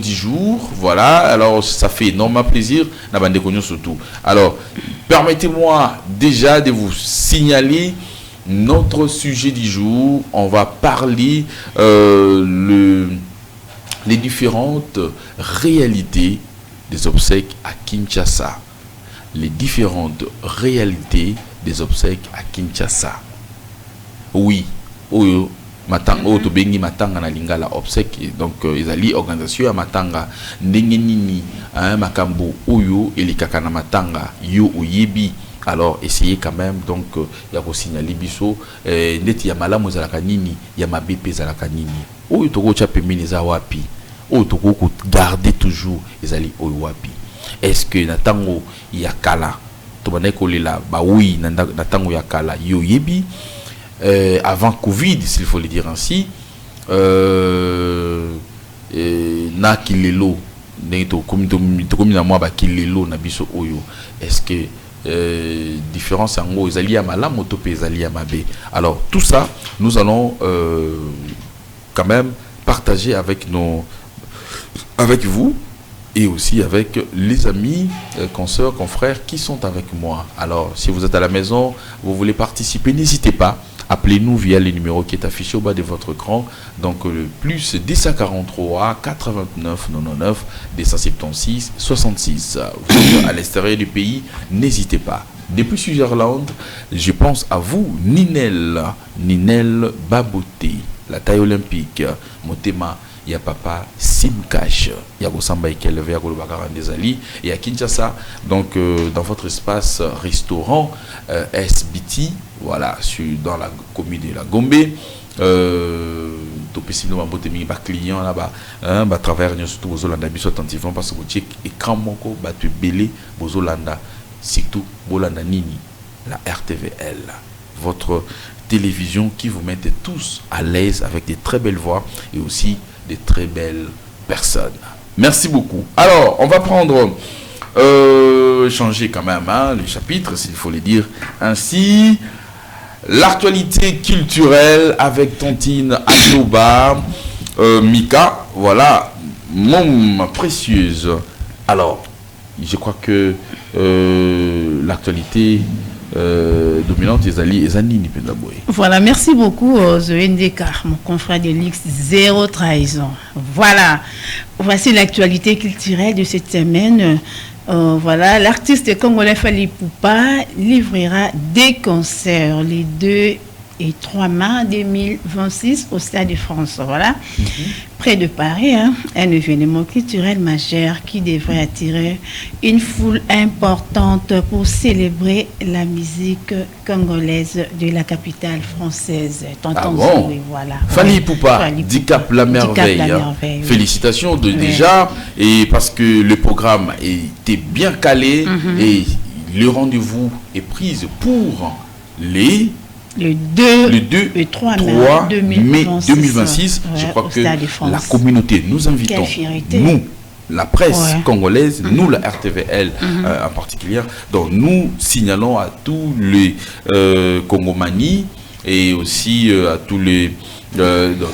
du jour. Voilà, alors ça fait énormément plaisir. Surtout. Alors, permettez-moi déjà de vous signaler notre sujet du jour. On va parler les différentes réalités des obsèques à Kinshasa. Les différentes réalités des obsèques à Kinshasa. Oui, oyo matanga oyo to bengi matanga na lingala obsèque donc ezali organisation ya matanga ndenge nini makambo oyo elikaka na matanga yo oyebi. Alors essayez quand même donc ya ko signaler biso ndeti ya malamu ezalaka nini ya mabepe ezalaka nini oyo toko cha pembeni za wapi oyo toko ko garder toujours ezali oyo wapi. Est-ce que na tango ya kala to bana ko lela ba oui na tango ya kala yo yebi. Avant Covid, s'il faut le dire ainsi, na kilelo est-ce que différence en gros ezali ya malamu to pe ezali ya mabe. Alors tout ça nous allons quand même partager avec vous et aussi avec les amis, consoeurs, confrères qui sont avec moi. Alors si vous êtes à la maison, vous voulez participer, n'hésitez pas. Appelez-nous via le numéro qui est affiché au bas de votre écran. Donc le plus 243 89 99 276 66. Vous êtes à l'extérieur du pays, n'hésitez pas. Depuis Switzerland, je pense à vous, Ninel Baboté, la taille olympique, Motema. Il y a papa Simcash, il y a Gosamba Ekeleve, il y a Kinshasa, donc dans votre espace restaurant SBT, voilà, dans la commune de la Gombe, tout possiblement client là-bas, à travers surtout Bozolanda, attentivement parce que vous check écran moko batu belé Bozolanda, surtout Bolanda Nini, la RTVL, votre télévision qui vous mette tous à l'aise avec des très belles voix et aussi des très belles personnes. Merci beaucoup. Alors, on va prendre, changer quand même le chapitre, s'il faut le dire ainsi. L'actualité culturelle avec Tontine Atoba, Mika, voilà, mon précieuse. Alors, je crois que l'actualité dominante est Zanini Pendaboy. Voilà, merci beaucoup Zoé Ndeka, mon confrère de l'X, zéro trahison. Voilà, voici l'actualité culturelle de cette semaine. Voilà, l'artiste congolais Fally Ipupa livrera des concerts les 2 et 3 mars 2026 au Stade de France. Voilà, près de Paris, un événement culturel majeur qui devrait attirer une foule importante pour célébrer la musique congolaise de la capitale française. Voilà. Fally Ipupa, Dicap la merveille. Félicitations déjà, et parce que le programme était bien calé et le rendez-vous est pris pour le 2 et 3 mai 2026, je crois que la communauté, nous invitons, nous, la presse congolaise, nous, la RTVL en particulier, donc nous signalons à tous les Congomani et aussi à tous les,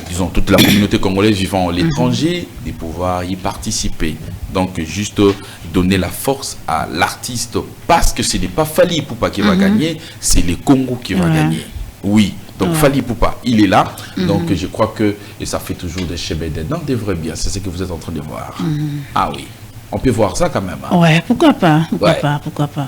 disons, toute la communauté congolaise vivant à l'étranger de pouvoir y participer. Donc, juste donner la force à l'artiste parce que ce n'est pas Fally Ipupa qui va gagner, c'est le Congo qui va gagner. Oui, donc Fally Ipupa, il est là. Donc, je crois que, et ça fait toujours des chébédés dans des vrais biens, c'est ce que vous êtes en train de voir. Ah oui, on peut voir ça quand même. Ouais, pourquoi pas, pourquoi pas.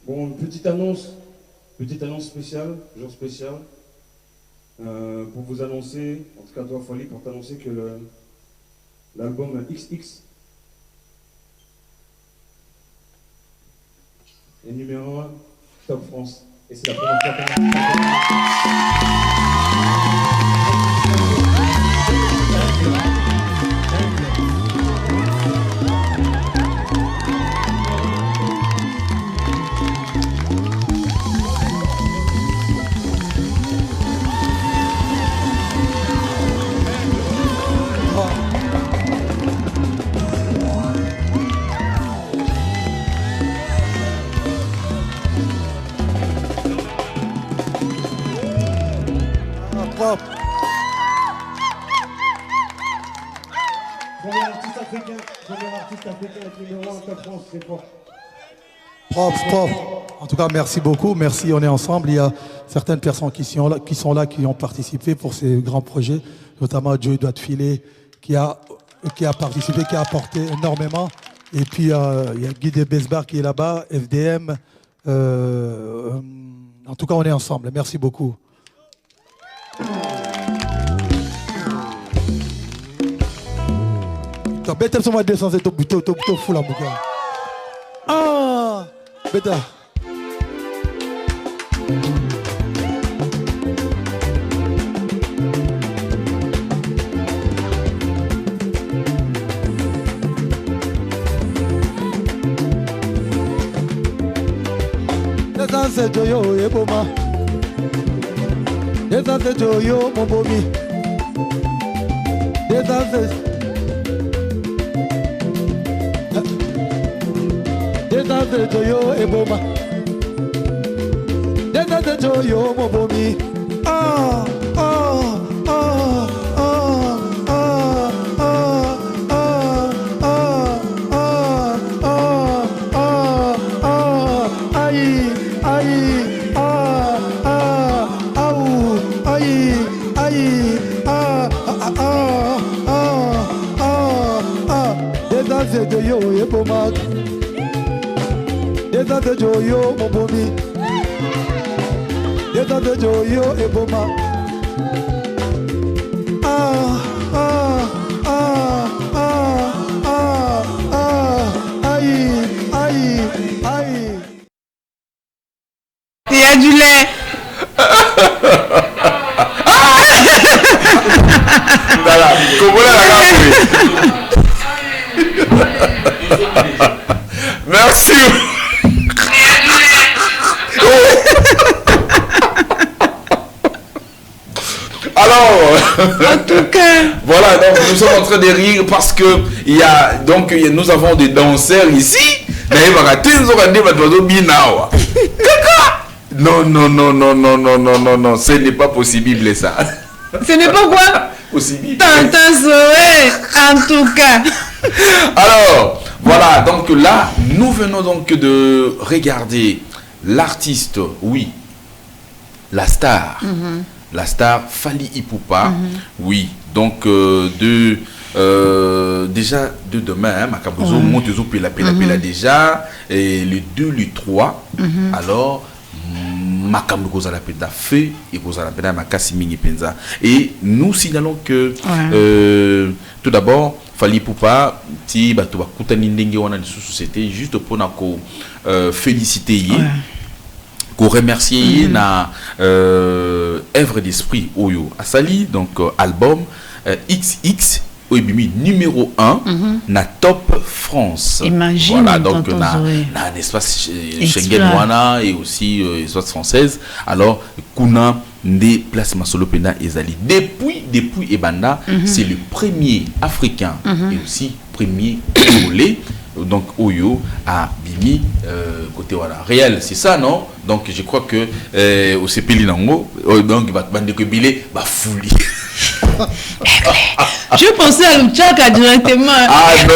Bon, une petite annonce spéciale, jour spécial, pour vous annoncer, en tout cas toi Fally, pour t'annoncer que l'album XX est numéro 1 Top France. Et c'est la première fois Premier artiste africain avec numéro 1 Top France, c'est fort. Propre. En tout cas, merci beaucoup. Merci, on est ensemble. Il y a certaines personnes qui sont là, qui ont participé pour ces grands projets, notamment Joey Doit-Filet, qui a participé, qui a apporté énormément. Et puis, il y a Guy de Besbar qui est là-bas, FDM. En tout cas, on est ensemble. Merci beaucoup. Beta soma 200 to fou la bouga. Ah, beta. Desase Joyo Eboma. Desase Joyo Mobomi. Desase Joyo Eboma. Desase Joyo Mobomi. Ah, ah, ah, ah, ah, ah, ah, ah, ah, ah, ah, aïe, aïe, ah, ah, aou, aïe, aïe, ah, ah, ah, ah, ah, ah, Desase Joyo Eboma. Desase Joyo Mobomi. Desase Joyo Eboma. Ah, ah, ah, ah, ah, ah, aïe, aïe, aïe. Il y a du lait. Voilà, comment merci. Alors, en tout cas, voilà, donc nous sommes en train de rire parce que nous avons des danseurs ici. Non, non, non, non, non, non, non, non, non, ce n'est pas possible ça. ce n'est pas quoi Possible. Tantin Zoé, en tout cas. Alors, voilà, donc là, nous venons donc de regarder l'artiste, oui, la star. La star Fally Ipupa, oui, donc déjà de demain, Makabozo Montezo Pela déjà, et le 2, le 3, alors Makambo Kozala Peda fait et Kozala Peda Makasimi Penza. Et nous signalons que tout d'abord, Fally Ipupa, si Batuba Koutani Ndenge Wana de société, juste pour nous féliciter. Qu'on remercier na œuvre d'esprit Oyo Asali, donc album XX Oibimi numéro 1 na Top France. Imagine, voilà, donc na un espace Schengen Wana et aussi espace française. Alors Kuna Nde Place Masolo Pena Ezali depuis Ebanda, c'est le premier africain et aussi premier congolais. Donc Oyo a Bimi côté voilà réel, c'est ça, non? Donc je crois que au CPL Nango donc bande que bilé ba fouli. Je pensais à Luchaka directement. Ah non,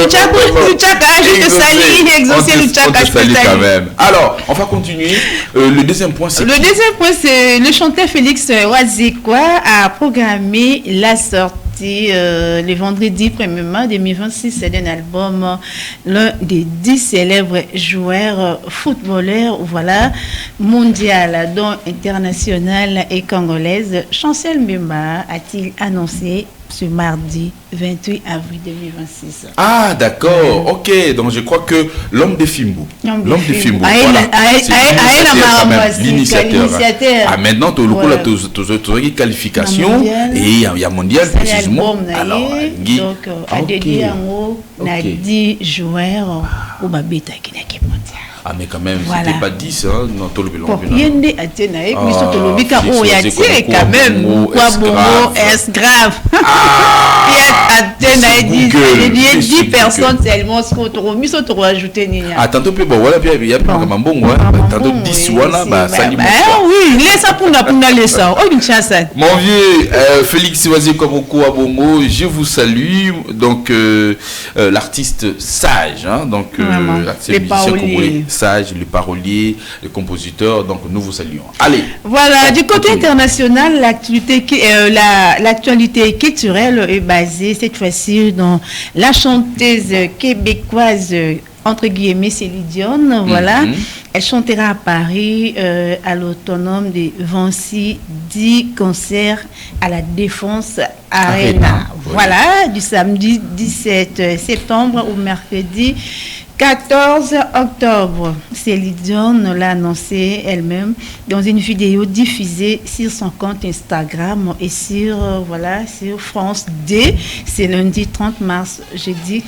Luchaka, je te salue, exaucer Luchaka, je te salue quand même. Alors, on va continuer. Le deuxième point, c'est... Le deuxième point, c'est le chanteur Félix Wazikwa a programmé la sortie le vendredi 1er mai 2026 d'un album, l'un des 10 célèbres joueurs footballeurs, voilà, mondial, dont international et congolaise. Chancel Mbemba a-t-il annoncé ce mardi 28 avril 2026. Ah, d'accord, ok. Donc je crois que l'homme de Fimbo. L'homme de Fimbo. L'initiateur. Ah, maintenant, tu as une qualification et il y a mondial précisément. Alors, donc, à dédié on a 10 joueurs au Babeta qui n'est pas mondial. Ah, mais quand même, voilà. C'était pas 10, hein, non, tout le monde. Quand même, quoi bon, est grave. Il y a 10 personnes tellement, ce qu'on trouve ajouter. Ah, tantôt, voilà, il y a pas comme bon, tantôt 10, voilà, bah, ça y est. Oui, laisse ça pour la ça. Oh, une chasse. Mon vieux, Félix Wazikwa Bongo, je vous salue. Donc, l'artiste sage, hein, donc, les paroliers. Sage, le parolier, le compositeur, donc nous vous saluons. Allez. Voilà, du côté international, l'actualité culturelle est basée cette fois-ci dans la chanteuse québécoise entre guillemets Céline Dion, voilà. Elle chantera à Paris à l'autonome de 26 concerts à la Défense Arena. Voilà, du samedi 17 septembre au mercredi 14 octobre. Céline Dion l'a annoncé elle-même dans une vidéo diffusée sur son compte Instagram et sur France D. C'est lundi 30 mars, jeudi.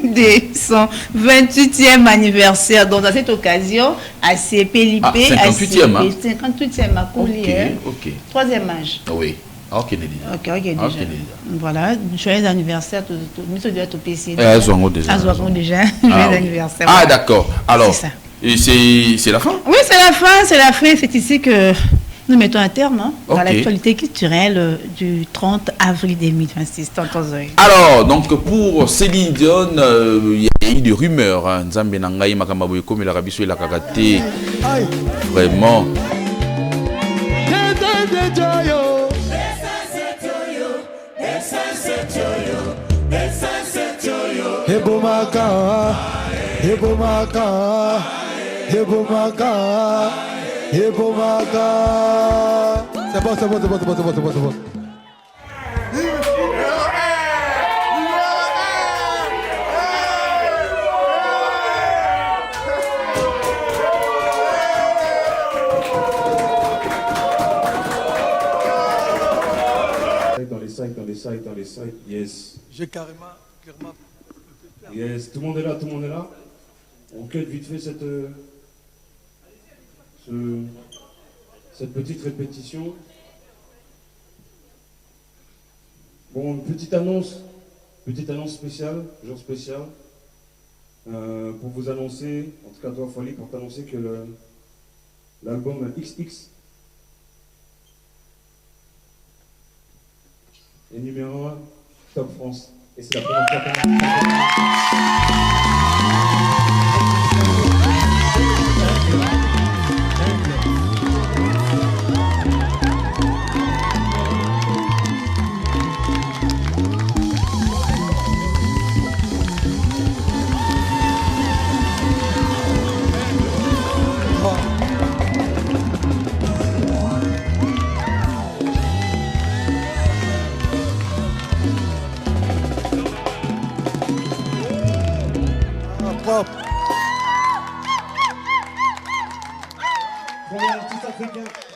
de son 28e anniversaire. Donc, à cette occasion, à CPLIP, Ah, 58e, hein? 58e à Coulier. Ok. Troisième âge. Oui. Ok, déjà. Voilà, joyeux anniversaire, tout PC. Déjà. Joyeux anniversaire. Ah, d'accord. Alors, c'est ça. Et c'est la fin? Oui, c'est la fin. C'est ici que nous mettons un terme dans l'actualité culturelle du 30 avril 2026. Alors, donc pour Céline Dion, il y a eu des rumeurs. Nzambe Nangaï, Makamaboy, comme il a rabisso et la karaté. Vraiment. C'est bon. Dans les sites, yes. J'ai clairement. Yes, tout le monde est là. On cut vite fait cette petite répétition. Bon, une petite annonce spéciale, jour spécial, pour vous annoncer, en tout cas toi Folie, pour t'annoncer que l'album XX est numéro 1 Top France. Et c'est la première fois qu'on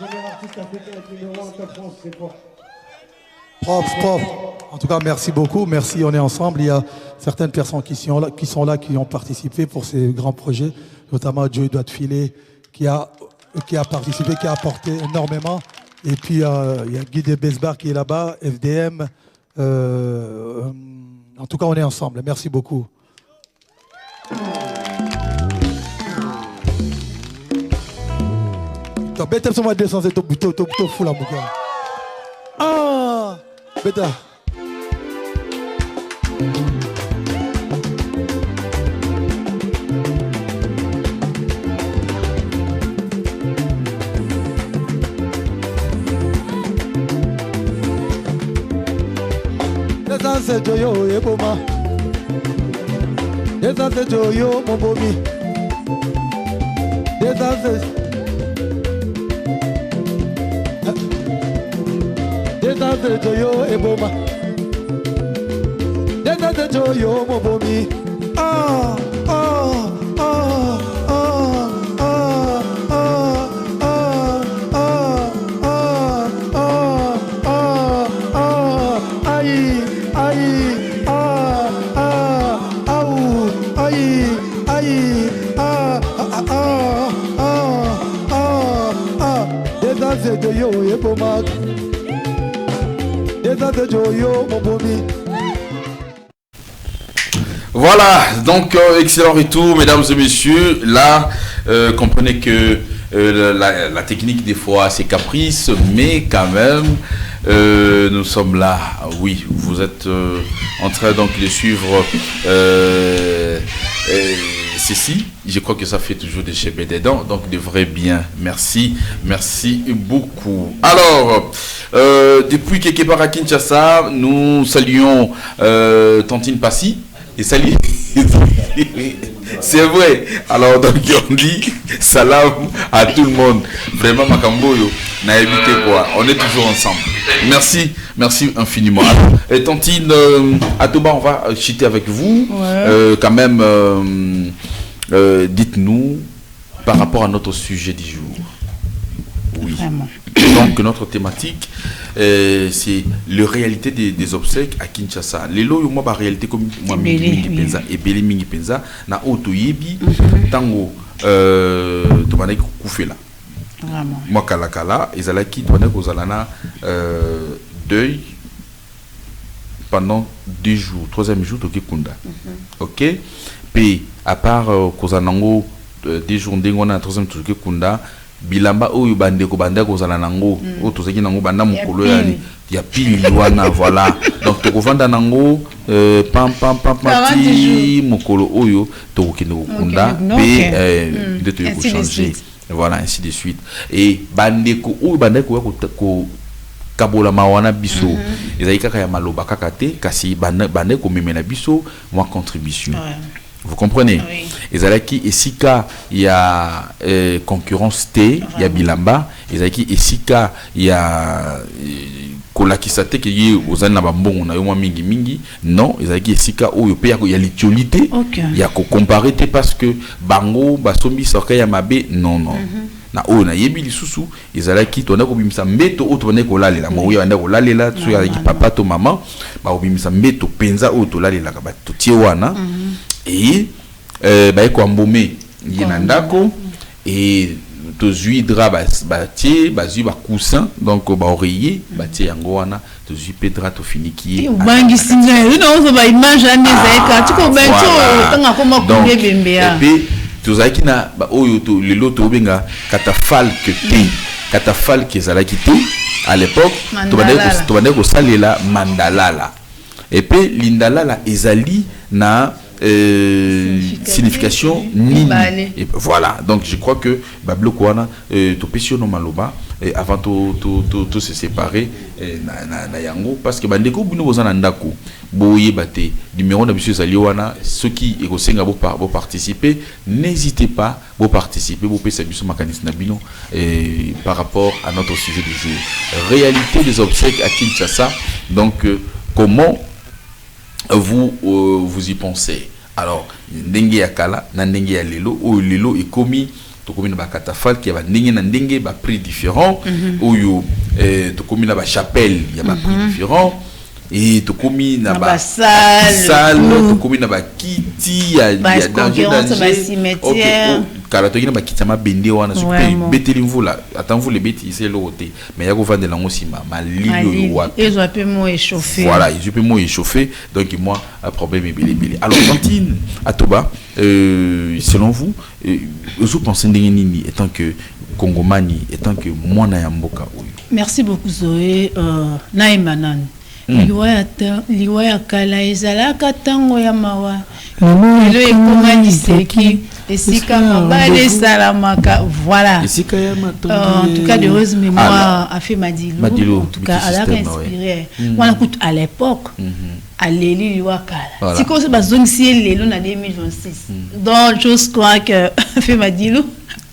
Premier artiste africain avec numéro 1 Top France, c'est quoi? Prof. En tout cas, merci beaucoup. Merci, on est ensemble. Il y a certaines personnes qui sont là, qui ont participé pour ces grands projets, notamment Joey Doit Filer, qui a participé, qui a apporté énormément. Et puis, il y a Guy de Besbar qui est là-bas, FDM. En tout cas, on est ensemble. Merci beaucoup. Beta sur ma 200, c'est tout fou là, mon gars. Ah, bêta. C'est Joyo et Boma. C'est Joyo, mon bomi. C'est Joyo et Boma. C'est Joyo, mon bomi. Voilà, donc excellent retour, mesdames et messieurs. Là, comprenez que la technique des fois c'est caprice, mais quand même nous sommes là. Oui, vous êtes en train donc de suivre ceci. Je crois que ça fait toujours des chébés dedans, donc de vrai bien. Merci beaucoup. Alors, depuis quelque part à Kinshasa, nous saluons Tantine Passy. Et salut. C'est vrai. Alors donc on dit salam à tout le monde. Vraiment Makamboyo n'a évité quoi. On est toujours ensemble. Merci infiniment. Et Tantine Atoba, on va chiter avec vous. Ouais. Quand même, dites-nous par rapport à notre sujet du jour. Oui. Vraiment. Donc notre thématique c'est la réalité des obsèques à Kinshasa. Les lots, moi, la réalité comme moi, mingi penza et belé mingi penza na auto yebi tango to bana kufela. Vraiment. Moi kala ezalaki to bana kozalana deuil pendant 2 jours, 3e jour toki kunda. OK? Puis à part kozanango 2 jours ndengona 3e toki kunda bilamba oyo bandeko banda kozala nango o tozaki nango banda mokolo ya pili wana voilà donc tokovanda nango pam ti mokolo oyo tokokende kokunda pe de to changer voilà ainsi de suite et bandeko oyo bandeko ko kabola mawana biso ezali kaka ya maloba kaka te kasi bandeko memela biso moi contribution. Vous comprenez? Oui. Ezalaki esika ya concurrence T ya bilamba, ezalaki esika ya kolakisa te ke ye ozali na bambongo na yo mwa mingi non, ezalaki esika oyo pe ya litiolité ya ko comparer te parce que bango basombi soka ya mabe non na oyo na yebi lisusu ezalaki tona ko bimisa mbeto oyo tona ko lalela mo ya ndako lalela so ya papa to maman ba obimisa mbeto penza oyo to lalela ka ba to tie wana et ba ko ambomé yinandako et to zui dra ba tie ba zui ba coussin donc ba oreiller ba tie yango wana to zui pedra to finiki bangi singa no ba image anezeka tiko bento tanga koma kumbe bembea et puis tozaki na ba oyo to lelo to benga catafalque te catafalque ezalaki te à l'époque to bande ko salela mandalala et puis lindalala ezali na signification nini et voilà donc je crois que bablo kwana to pesiono maloba avant to se séparer na yango parce que bandeko bino bozana ndako boye bate numéro na biso zali wana ceux qui ekosenga bo participer n'hésitez pas bo participer bo pesa biso makanisi na bino par rapport à notre sujet du jour réalité des obsèques à Kinshasa donc comment vous y pensez alors ndenge ya kala na ndenge ya lelo o lelo est commis to commis na ba catafalque ya ba ndenge na ndenge ba prix différents oyo to commis na ba chapelle ya ba prix différents et to commis na ba salle to commis na ba kiti ya danger ba cimetière kala to kina ba kiti ma bende wana super beteli mvula attends vous les bêtes ici l'autre mais ya ko vendre la ngosima malili wa ils ont un peu moins échauffé voilà ils ont un peu moins échauffé donc moi un problème est belé alors Tantine Atoba selon vous vous pensez nini étant que Congomani étant que mwana ya mboka oyo merci beaucoup Zoé Naïmanan liwa ya kala ezalaka tango ya mawa lelo ekomani seki esika mabale salamaka voilà en tout cas de heureuse mémoire a fait Madilou en tout cas elle a inspiré voilà écoute à l'époque aleli liwa kala si comme ça bazongisi lelo na 2026 donc je crois que fait Madilou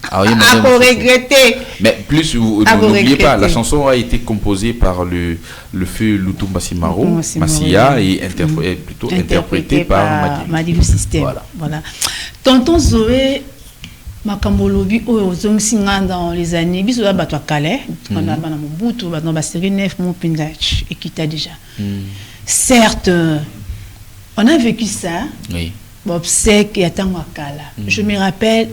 à regretter. Mais plus n'oubliez pas, la chanson a été composée par le feu Lutumba Simaro Massia et plutôt interprétée par Madilou System. Voilà. Tonton Zoé Makambolobi Ozongsinga dans les années biso ba to Calais, on a bana Mobutu, ba dans série 9 mon pindach et qui t'a déjà. Certes, on a vécu ça. Oui. Obsèque et Wakala. Je me rappelle,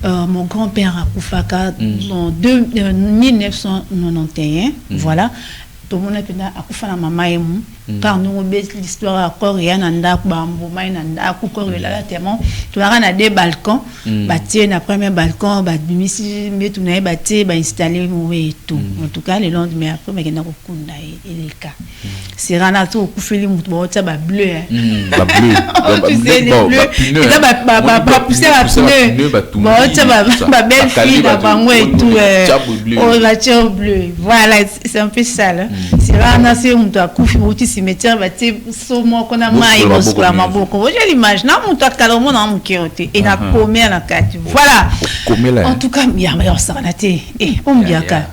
mon grand-père a Koufaka en 1991. Voilà. Tout le monde a Koufana Mamaïmou. Car nous avons l'histoire à Coréen, Nanda, Bambouma, Nanda, Koukorela, tellement. Tu as des balcons. Bâti, le premier balcon, bâti, mais tu n'as bâti, installé, et tout. En tout cas, le lendemain, après, il y a le cas. C'est Ranato, Koufeli, Moutbo, ça va bleu. Bleu. Bah, pousser la pneu. Bon, ça va belle fille, d'abord, et tout. Oh, la tienne bleue. Voilà, c'est un peu ça, là. C'est Ranato, Moutbo, cimetière bâti somo kona mai boskula maboko j'ai l'image na mutu akalomo na mukiote et na comer na kati voilà en tout cas ya meilleur saranaté et on biaka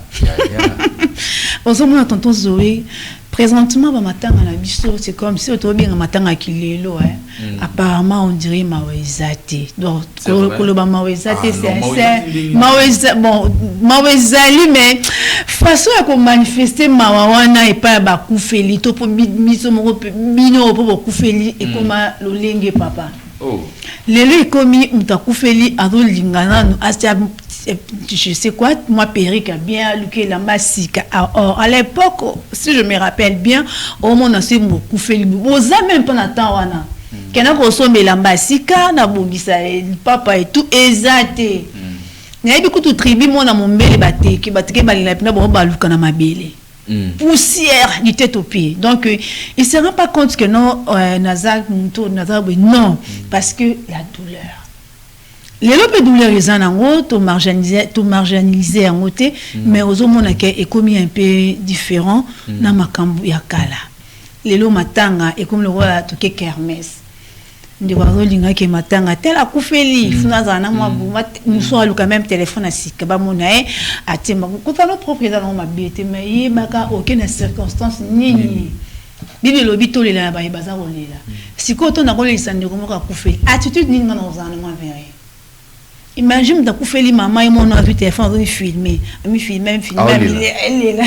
on se montre tonton Zoé présentement ba matanga na biso c'est comme si autobi nga matanga kilelo apparemment on dirait mawezate donc koloba mawezate c'est maweza bon mawezali mais façon à manifester mawawana et pas bakufeli to pour miso moko bino pour bakufeli et comme lolenge papa lelo komi mutakufeli azolingana asia je sais quoi moi Périque bien luké la masika or à l'époque si je me rappelle bien au monde c'est bakufeli boza même pas na temps wana kena ko sombela masika na bobisa papa et tout ezate nayebi kutu tribu mona mombele bateke balina pina bo baluka na mabele poussière du tête aux pieds donc il se rend pas compte que non nazal non parce que la douleur les lopes douleur les anango to marginalisé en côté mais aux mona ke est comme un peu différent na makambu ya kala lelo matanga et comme le roi to ke kermesse ndi wazolinga ke matanga tel akufeli funaza na mwabu muso aluka même téléphone asika ba mona atima kutano propriétaire na mabete mais yebaka aucune circonstance nini bibi lobito lela ba baza kolela sikoto na kolisa ndiko moka kufeli attitude nini na ozana mwa verre imagine d'akufeli maman et mon a vu téléphone on filmer elle est là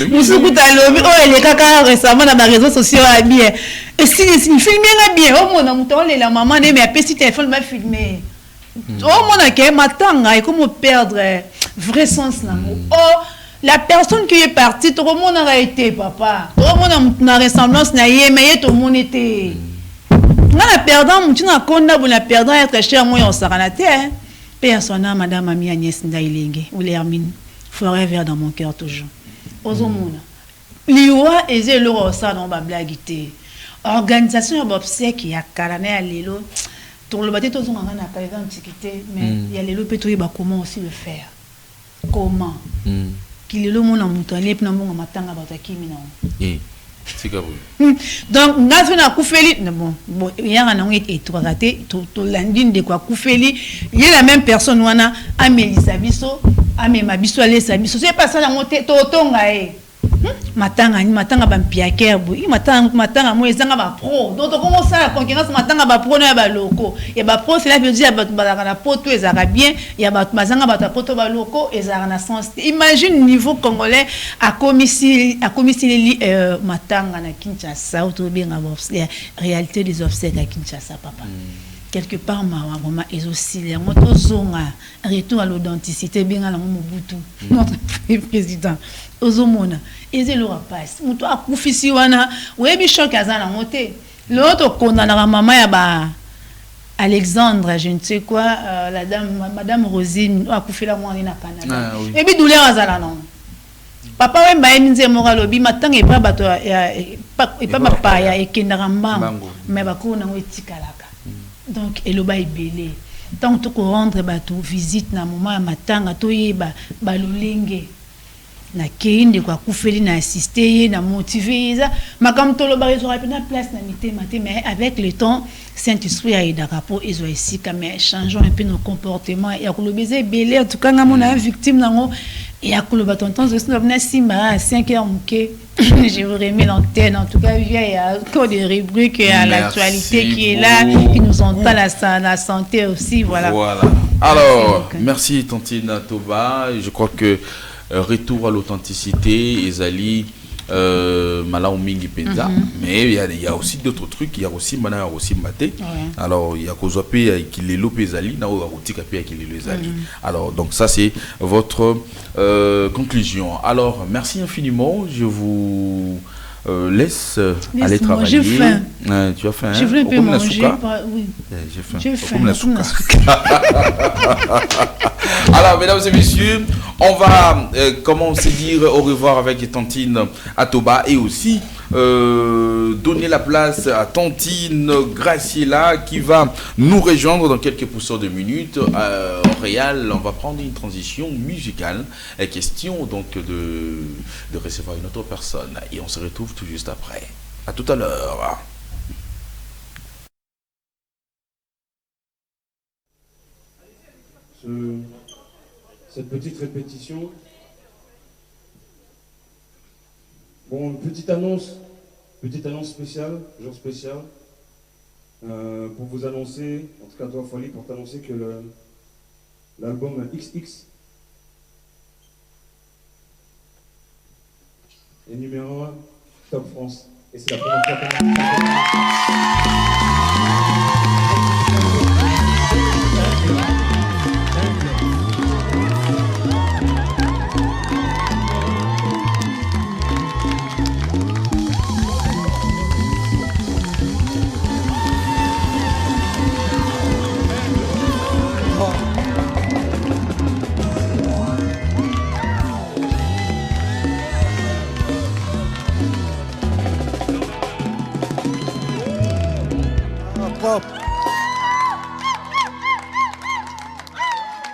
musukuta lobi elle est kaka récemment dans les réseaux sociaux bien et si filmer bien au mona muto la maman mais a petit téléphone m'a filmer au mona ke matanga et comment perdre vrai sens na la personne qui est partie tout le monde a été papa tout le monde na ressemblance na yé mais tout le monde était na perdant mutu na konda bona perdant être cher moi on s'arrête personne madame Ami Agnès Ndailenge ou l'Hermine forever dans mon cœur toujours ozomona liwa eze loro ça dans ba blagité organisation ya obsèque ya kalana ya lelo pour le bateau tozonga na ka antiquité mais il y a lelo peto yeba comment aussi le faire comment qu'il lelo mona mutale pe na mbonga matanga batakimi na donc ngazo na kufeli bon yanga na ngete to raté to landine de quoi kufeli il y a la même personne wana amelisa biso amema biso alesa biso c'est pas ça na moté to tonga matanga bampiaker bo matanga mo ezanga ba pro donc comment ça la concurrence matanga ba pro na ba loko ya ba pro c'est là veut dire ba na poto ezara bien ya ba mazanga ba poto ba loko ezara na sens imagine niveau congolais a commissi matanga na Kinshasa autour bien la réalité des obsèques à Kinshasa papa quelque part vraiment et aussi les motos zonga retour à l'authenticité bien à la Mobutu notre président ozomona ezelo passe muto akufisi wana webi choc azana moté l'autre condamna maman ya ba Alexandre je ne sais quoi la dame madame Rosine akufila mwana na Canada et bi douleur azala non papa we mbaye nze moralobi matanga e pa bato e pa mapa ya ekendaka mbango mais bakona ngo etikalaka donc eloba ebele tant to ko rendre bato visite na moment ya matanga to yeba balolenge na keinde kwa kufeli na assister na motiver ça makam to lo ba rezo rapina place na mitema te mais avec le temps Saint-Esprit a aidé pour ezo ici comme changeons un peu nos comportements et à kolobeze belé en tout cas ngamo victime nango et à koloba tonton je suis venu simba à 5h muke je vous remets l'antenne en tout cas il y a encore des rubriques à l'actualité qui est là qui nous entend la santé aussi voilà alors merci Tantine Toba je crois que retour à l'authenticité Ezali Malao Mingi Penza mais il y a aussi d'autres trucs il y a aussi Mana aussi Maté alors il y a Kozope qui les lope Ezali na Otika Pia qui les Ezali alors donc ça c'est votre conclusion alors merci infiniment je vous laisse aller travailler. J'ai faim. Tu as faim. Je voulais un peu manger. Oui. J'ai faim. Alors, mesdames et messieurs, on va, comment on se dire au revoir avec Tantine Atoba et aussi donner la place à Tantine Graciela qui va nous rejoindre dans quelques pousseurs de minutes. Au Réal, on va prendre une transition musicale. Et question donc de recevoir une autre personne. Et on se retrouve tout juste après. À tout à l'heure. Cette petite répétition. Bon, une petite annonce spéciale, jour spécial, pour vous annoncer, en tout cas toi Folie, pour t'annoncer que l'album XX Et numéro 1, Top France. Et c'est la première fois qu'on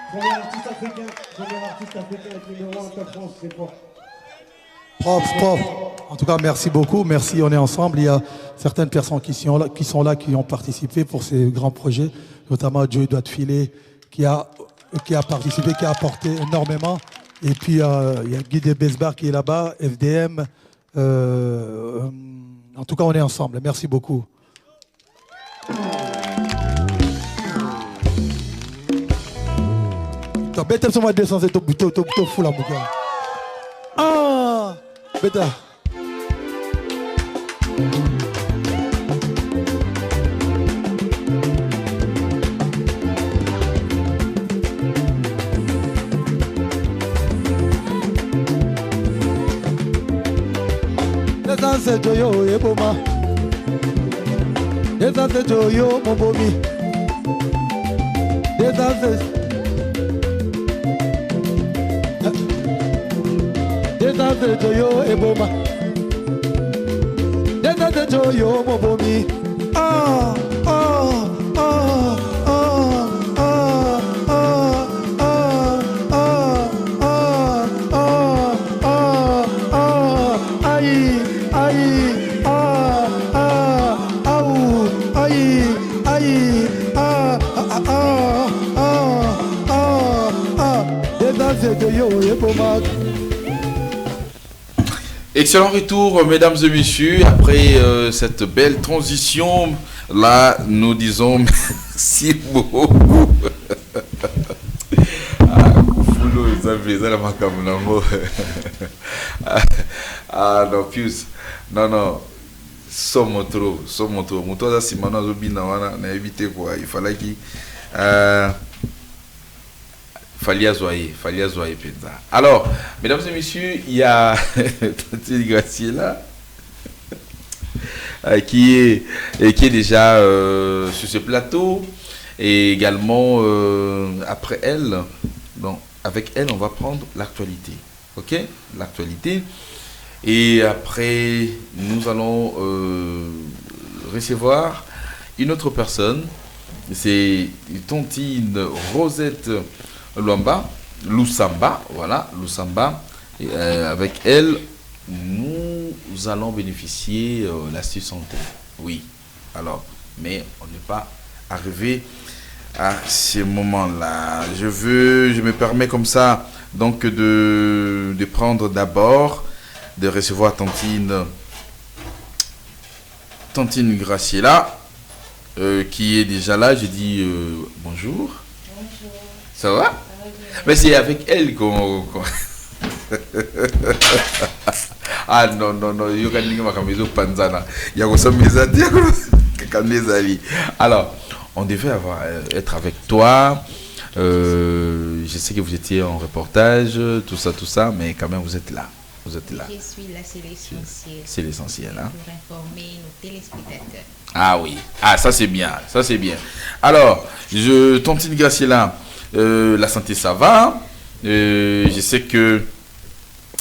Premier artiste africain avec numéro 1 Top France, c'est quoi? Prof. En tout cas, merci beaucoup. Merci, on est ensemble. Il y a certaines personnes qui sont là, qui ont participé pour ces grands projets, notamment Joey doit filer, qui a participé, qui a apporté énormément. Et puis, il y a Guy de Besbar qui est là-bas, FDM. En tout cas, on est ensemble. Merci beaucoup. Beta sama 200 c'est tout fou la bouga. Ah, beta. Danse joyo eboma. Danse joyo mobomi. Danse Desante joyo eboma. Desante joyo mobomi. Ah, ah, ah, ah, ah, ah, ah, ah, ah, ah, ah, aïe, aïe, ah, ah, aou, aïe, aïe, ah, ah, ah, ah, ah, ah, desante joyo eboma. Excellent retour, mesdames et messieurs. Après cette belle transition, là, nous disons merci beaucoup. Ah, non, Pius. Non. Sommes trop. Moutoza Simana Zobina, on a évité quoi. Il fallait qu'il. Fallait zoyer Penza. Alors, mesdames et messieurs, il y a Tati Graciela qui est déjà sur ce plateau et également après elle. Donc, avec elle, on va prendre l'actualité. Ok, l'actualité. Et après, nous allons recevoir une autre personne. C'est Tontine Rosette Lusamba, voilà, Lusamba. Et, avec elle, nous allons bénéficier de l'astuce santé. Oui, alors, mais on n'est pas arrivé à ce moment-là. Je me permets comme ça, donc, de prendre d'abord, de recevoir Tontine Graciela, qui est déjà là. Je dis bonjour. Bonjour. Ça va? Mais c'est avec elle qu'on... Ah non. Alors, on devait être avec toi. Je sais que vous étiez en reportage, tout ça, mais quand même vous êtes là. Je suis là, c'est l'essentiel. C'est l'essentiel, hein? Pour informer nos téléspectateurs. Ah oui, ça c'est bien, Alors, Tontine Graciela, la santé ça va. Je sais que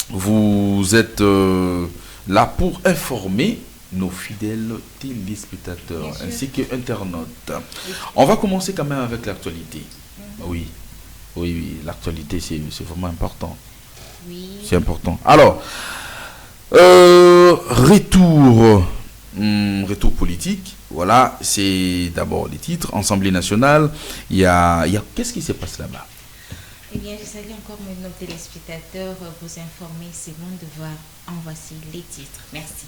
vous êtes là pour informer nos fidèles téléspectateurs ainsi que internautes. Oui. On va commencer quand même avec l'actualité. Oui, l'actualité c'est vraiment important. Oui. C'est important. Alors, retour politique. Voilà, c'est d'abord les titres. Assemblée nationale. Il y a qu'est-ce qui se passe là-bas? Eh bien, je salue encore nos téléspectateurs. Vous informer, c'est mon devoir. En voici les titres. Merci.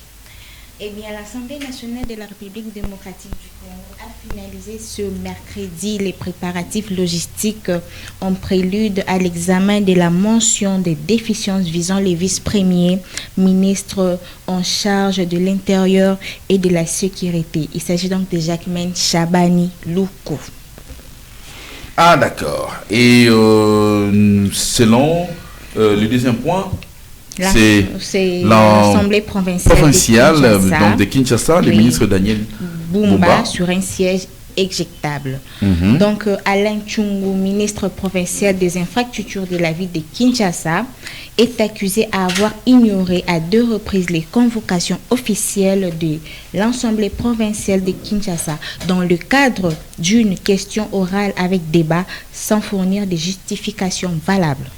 Eh bien, l'Assemblée nationale de la République démocratique du Congo a finalisé ce mercredi les préparatifs logistiques en prélude à l'examen de la mention des déficiences visant les vice-premiers ministres en charge de l'Intérieur et de la Sécurité. Il s'agit donc de Jacquemaine Chabani Loukou. Ah, d'accord. Et selon le deuxième point, c'est l'Assemblée provinciale de Kinshasa, le ministre Daniel Bumba sur un siège éjectable. Donc, Alain Tchungu, ministre provincial des infrastructures de la ville de Kinshasa, est accusé à avoir ignoré à 2 reprises les convocations officielles de l'Assemblée provinciale de Kinshasa dans le cadre d'une question orale avec débat sans fournir des justifications valables.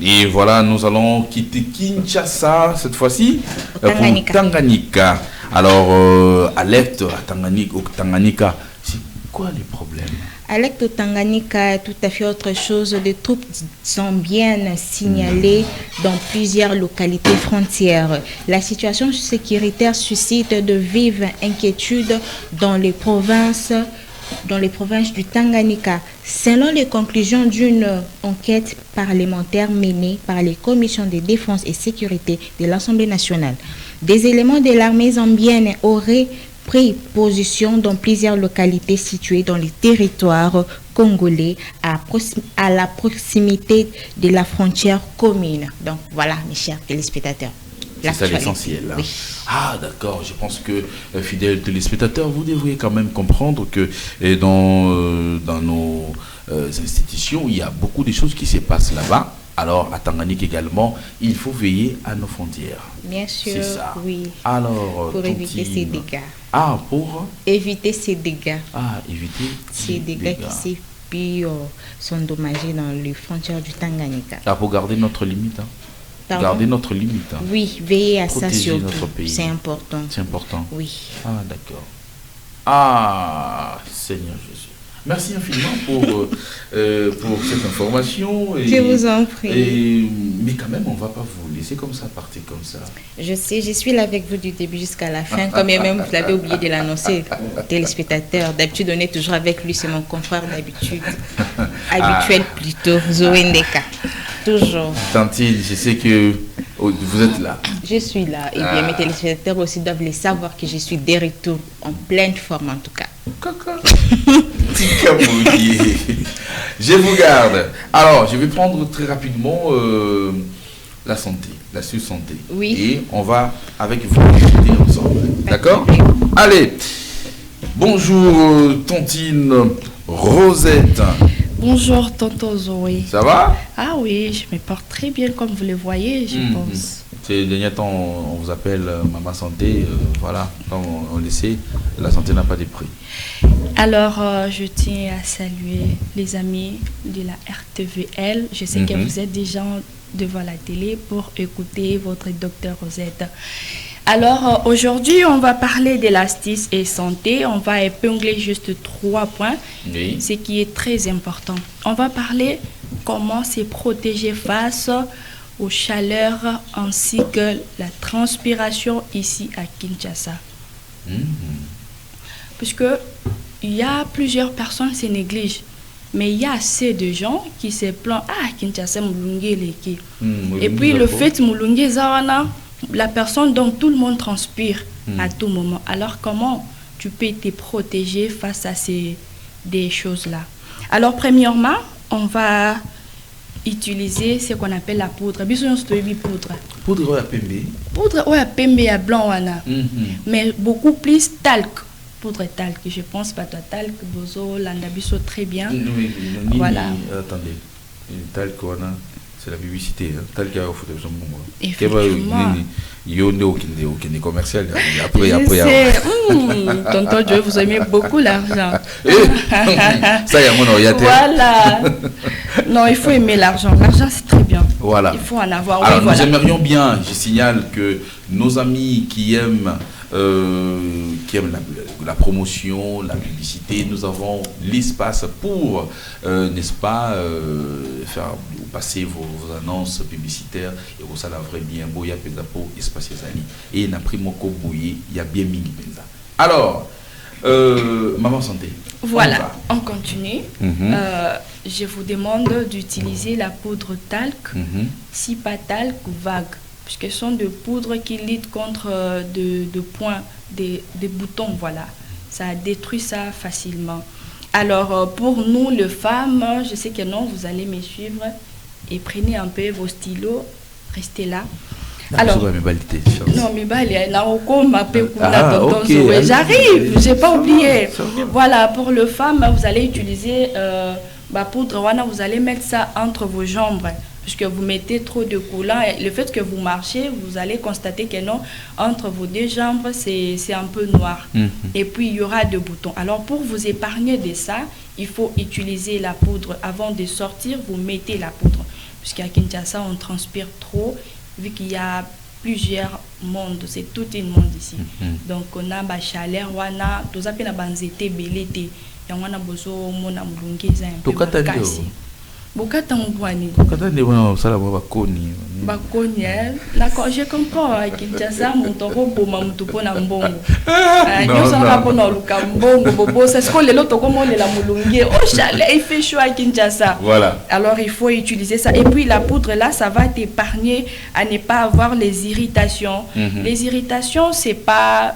Et voilà, nous allons quitter Kinshasa cette fois-ci pour Tanganyika. Alors, alerte à Tanganyika, c'est quoi les problèmes? Alerte au Tanganyika, tout à fait autre chose. Des troupes zambiennes signalées dans plusieurs localités frontières. La situation sécuritaire suscite de vives inquiétudes dans les provinces du Tanganyika. Selon les conclusions d'une enquête parlementaire menée par les commissions de défense et sécurité de l'Assemblée nationale, des éléments de l'armée zambienne auraient pris position dans plusieurs localités situées dans les territoires congolais à la proximité de la frontière commune. Donc voilà, mes chers téléspectateurs. C'est ça l'essentiel. Oui. Ah d'accord, je pense que fidèles téléspectateurs, vous devriez quand même comprendre que dans nos institutions, il y a beaucoup de choses qui se passent là-bas. Alors à Tanganyika également, il faut veiller à nos frontières. Bien sûr, c'est ça. Oui. Alors, pour éviter ces dégâts. Ah, pour éviter ces dégâts. Ah, éviter ces dégâts qui sont endommagés dans les frontières du Tanganyika. Ah, pour garder notre limite. Garder notre limite. Oui, veiller à protéger ça surtout. Notre pays. C'est important. C'est important. Oui. Ah, d'accord. Ah, Seigneur Jésus. Merci infiniment pour cette information. Je vous en prie. Mais quand même, on ne va pas vous laisser comme ça, partir comme ça. Je sais, je suis là avec vous du début jusqu'à la fin. Comme même vous l'avez oublié de l'annoncer, téléspectateurs. D'habitude, on est toujours avec lui, c'est mon confrère d'habitude. Habituel plutôt, Zoé Ndeka. Toujours. Tantine, je sais que vous êtes là. Je suis là. Et bien, mes téléspectateurs aussi doivent le savoir que je suis de retour, en pleine forme en tout cas. Je vous garde. Alors, je vais prendre très rapidement la santé, la santé. Oui. Et on va avec vous écouter ensemble. D'accord? Allez. Bonjour, Tantine Rosette. Bonjour, tonton Zoé. Ça va? Ah oui, je me porte très bien comme vous le voyez, je pense. Ces derniers temps, on vous appelle Maman Santé. Voilà, comme on le sait, la santé n'a pas de prix. Alors, je tiens à saluer les amis de la RTVL. Je sais que vous êtes déjà devant la télé pour écouter votre docteur Rosette. Alors, aujourd'hui, on va parler de l'astuce et santé. On va épingler juste 3 points, ce qui est très important. On va parler comment se protéger face aux chaleurs ainsi que la transpiration ici à Kinshasa. Parce que il y a plusieurs personnes qui se négligent, mais il y a assez de gens qui se plaignent Kinshasa Moulungue leki. Et puis le fait Moulungue Zawana, la personne dont tout le monde transpire à tout moment. Alors comment tu peux te protéger face à des choses-là? Alors premièrement, on va utiliser ce qu'on appelle la poudre. Poudre à pembe. Poudre à pembe à blanc wana. Mais beaucoup plus talc. Poudre talc, je pense pas toi talc bozo landabiso très bien. Voilà. Attendez. Talc wana, c'est la publicité. Talc a offert besoin de effectivement. Yo ne aucun commercial. Après. Tonton Joe, vous aimez beaucoup l'argent. Ça y est, mon orienté. Voilà. Non, il faut aimer l'argent. L'argent, c'est très bien. Voilà. Il faut en avoir. Alors, nous aimerions bien, je signale que nos amis qui aiment qui aiment la promotion, la publicité. Nous avons l'espace pour, n'est-ce pas, faire passer vos annonces publicitaires et vous savez vrai bien beau, il y a pour espace et n'a pris mon il y a bien mis. Alors, Maman Santé. Voilà, on continue. Je vous demande d'utiliser la poudre talc, si pas talc ou vague, puisque ce sont des poudres qui luttent contre de points, des boutons, voilà. Ça détruit ça facilement. Alors, pour nous, les femmes, je sais que non, vous allez me suivre et prenez un peu vos stylos, restez là. Alors, non, mais j'arrive, j'ai pas oublié. Voilà, pour les femmes, vous allez utiliser poudre, vous allez mettre ça entre vos jambes, puisque vous mettez trop de coulant. Le fait que vous marchez, vous allez constater que non, entre vos deux jambes, c'est un peu noir. Et puis, il y aura des boutons. Alors, pour vous épargner de ça, il faut utiliser la poudre. Avant de sortir, vous mettez la poudre. Puisqu'à Kinshasa, on transpire trop. Vu qu'il y a plusieurs mondes, c'est tout un monde ici. Donc on a la chaleur, on a tous les banzete belete, on a besoin de mulungiza un peu kasi. Bokata ngwani. Bokata ne wana sala bakoni. Bakoni, d'accord, je comprends. Kinshasa, mon toro boma mutupona mbongo. Nous sommes là pour nous mbongo bobo. C'est ce qu'on les autres comme on les la mulungi. Oh chaleur, il fait chaud à Kinshasa. Voilà. Alors il faut utiliser ça. Et puis la poudre là, ça va t'épargner à ne pas avoir les irritations. Les irritations, c'est pas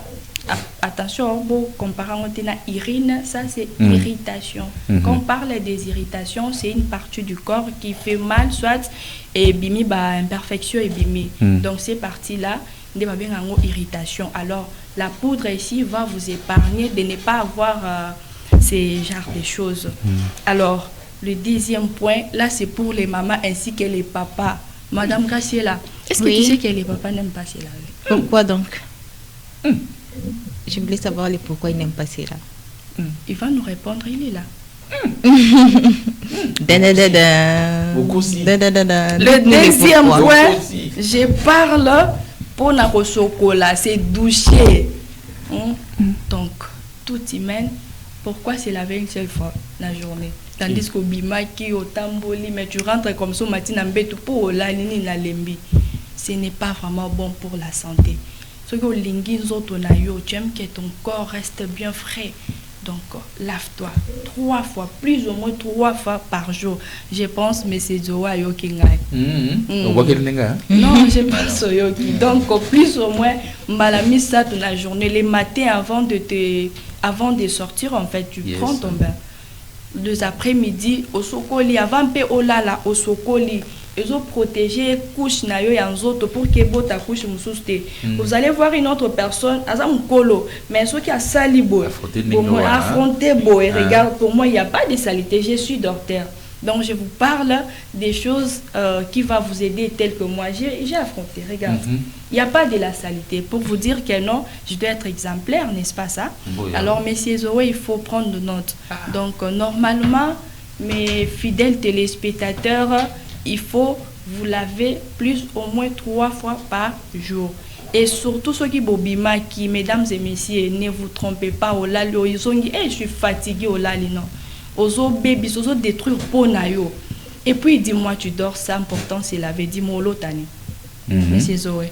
attention, bon, comparant à l'urine, ça c'est irritation. Quand on parle des irritations, c'est une partie du corps qui fait mal, soit et bimi imperfection et bimi. Donc ces parties-là, des irritation. Alors la poudre ici va vous épargner de ne pas avoir ces genres de choses. Alors le deuxième point, là c'est pour les mamans ainsi que les papas. Madame Graciela, est-ce que tu sais que les papas n'aiment pas cela? Pourquoi donc? Je voulais savoir pourquoi il n'aime pas cela. Il va nous répondre, il est là. Le deuxième point, je parle pour la chocolat, c'est doucher. Donc, tout y mène. Pourquoi c'est laver une seule fois la journée? Tandis qu'au bimaki, au tamboli, mais tu rentres comme ça, matin, pour la nini la lembi. Ce n'est pas vraiment bon pour la santé. Ce que tu aimes que ton corps reste bien frais. Donc, lave-toi 3 fois, plus ou moins 3 fois par jour. Je pense, mais c'est Zoa Yoki. On voit qu'elle n'est pas. Non, je pense Yoki. Donc, plus ou moins, malami ça dans la journée. Les matins, avant de sortir, en fait, tu prends ton bain. Les après-midi, au sokoli, avant pe olala, au sokoli. Ils ont protégé couche na yo yanzoto pour que bota couche mususte. Vous allez voir une autre personne, azam kolo, mais ceux qui a salibo, pour moi affronter beau et regarde, pour moi il n'y a pas de saleté, je suis docteur. Donc je vous parle des choses qui vont vous aider telles que moi j'ai affronté. Regarde, il n'y a pas de la saleté. Pour vous dire que non, je dois être exemplaire, n'est-ce pas ça? Alors messieurs Zoé, il faut prendre note. Donc normalement, mes fidèles téléspectateurs, il faut vous laver plus au moins 3 fois par jour. Et surtout ceux qui bobima qui, mesdames et messieurs, ne vous trompez pas au lali, ils ont dit, je suis fatigué au lali, non. Ozo baby, ozo détruire pour nayo. Et puis dis-moi, tu dors, c'est important, c'est laver, dis-moi l'otani. Monsieur Zoé.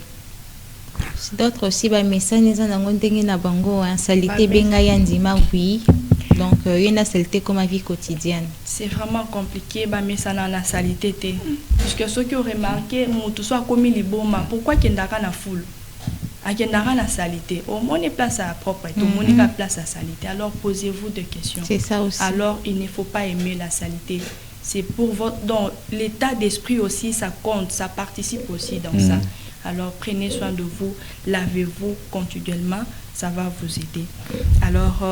D'autres aussi, mais ça, nous avons bango, salité benga yandima, oui. Donc, il y a une saleté comme la vie quotidienne. C'est vraiment compliqué, mais ça n'a la saleté. Puisque ceux qui ont remarqué, tout soit comme il est bon, pourquoi il y a la foule? Il y a la saleté. Au moins, il y a place à propre, tout le monde a place à saleté. Alors, posez-vous des questions. C'est ça aussi. Alors, il ne faut pas aimer la saleté. C'est pour votre. Donc, l'état d'esprit aussi, ça compte, ça participe aussi dans ça. Alors, prenez soin de vous, lavez-vous continuellement. Ça va vous aider. Alors,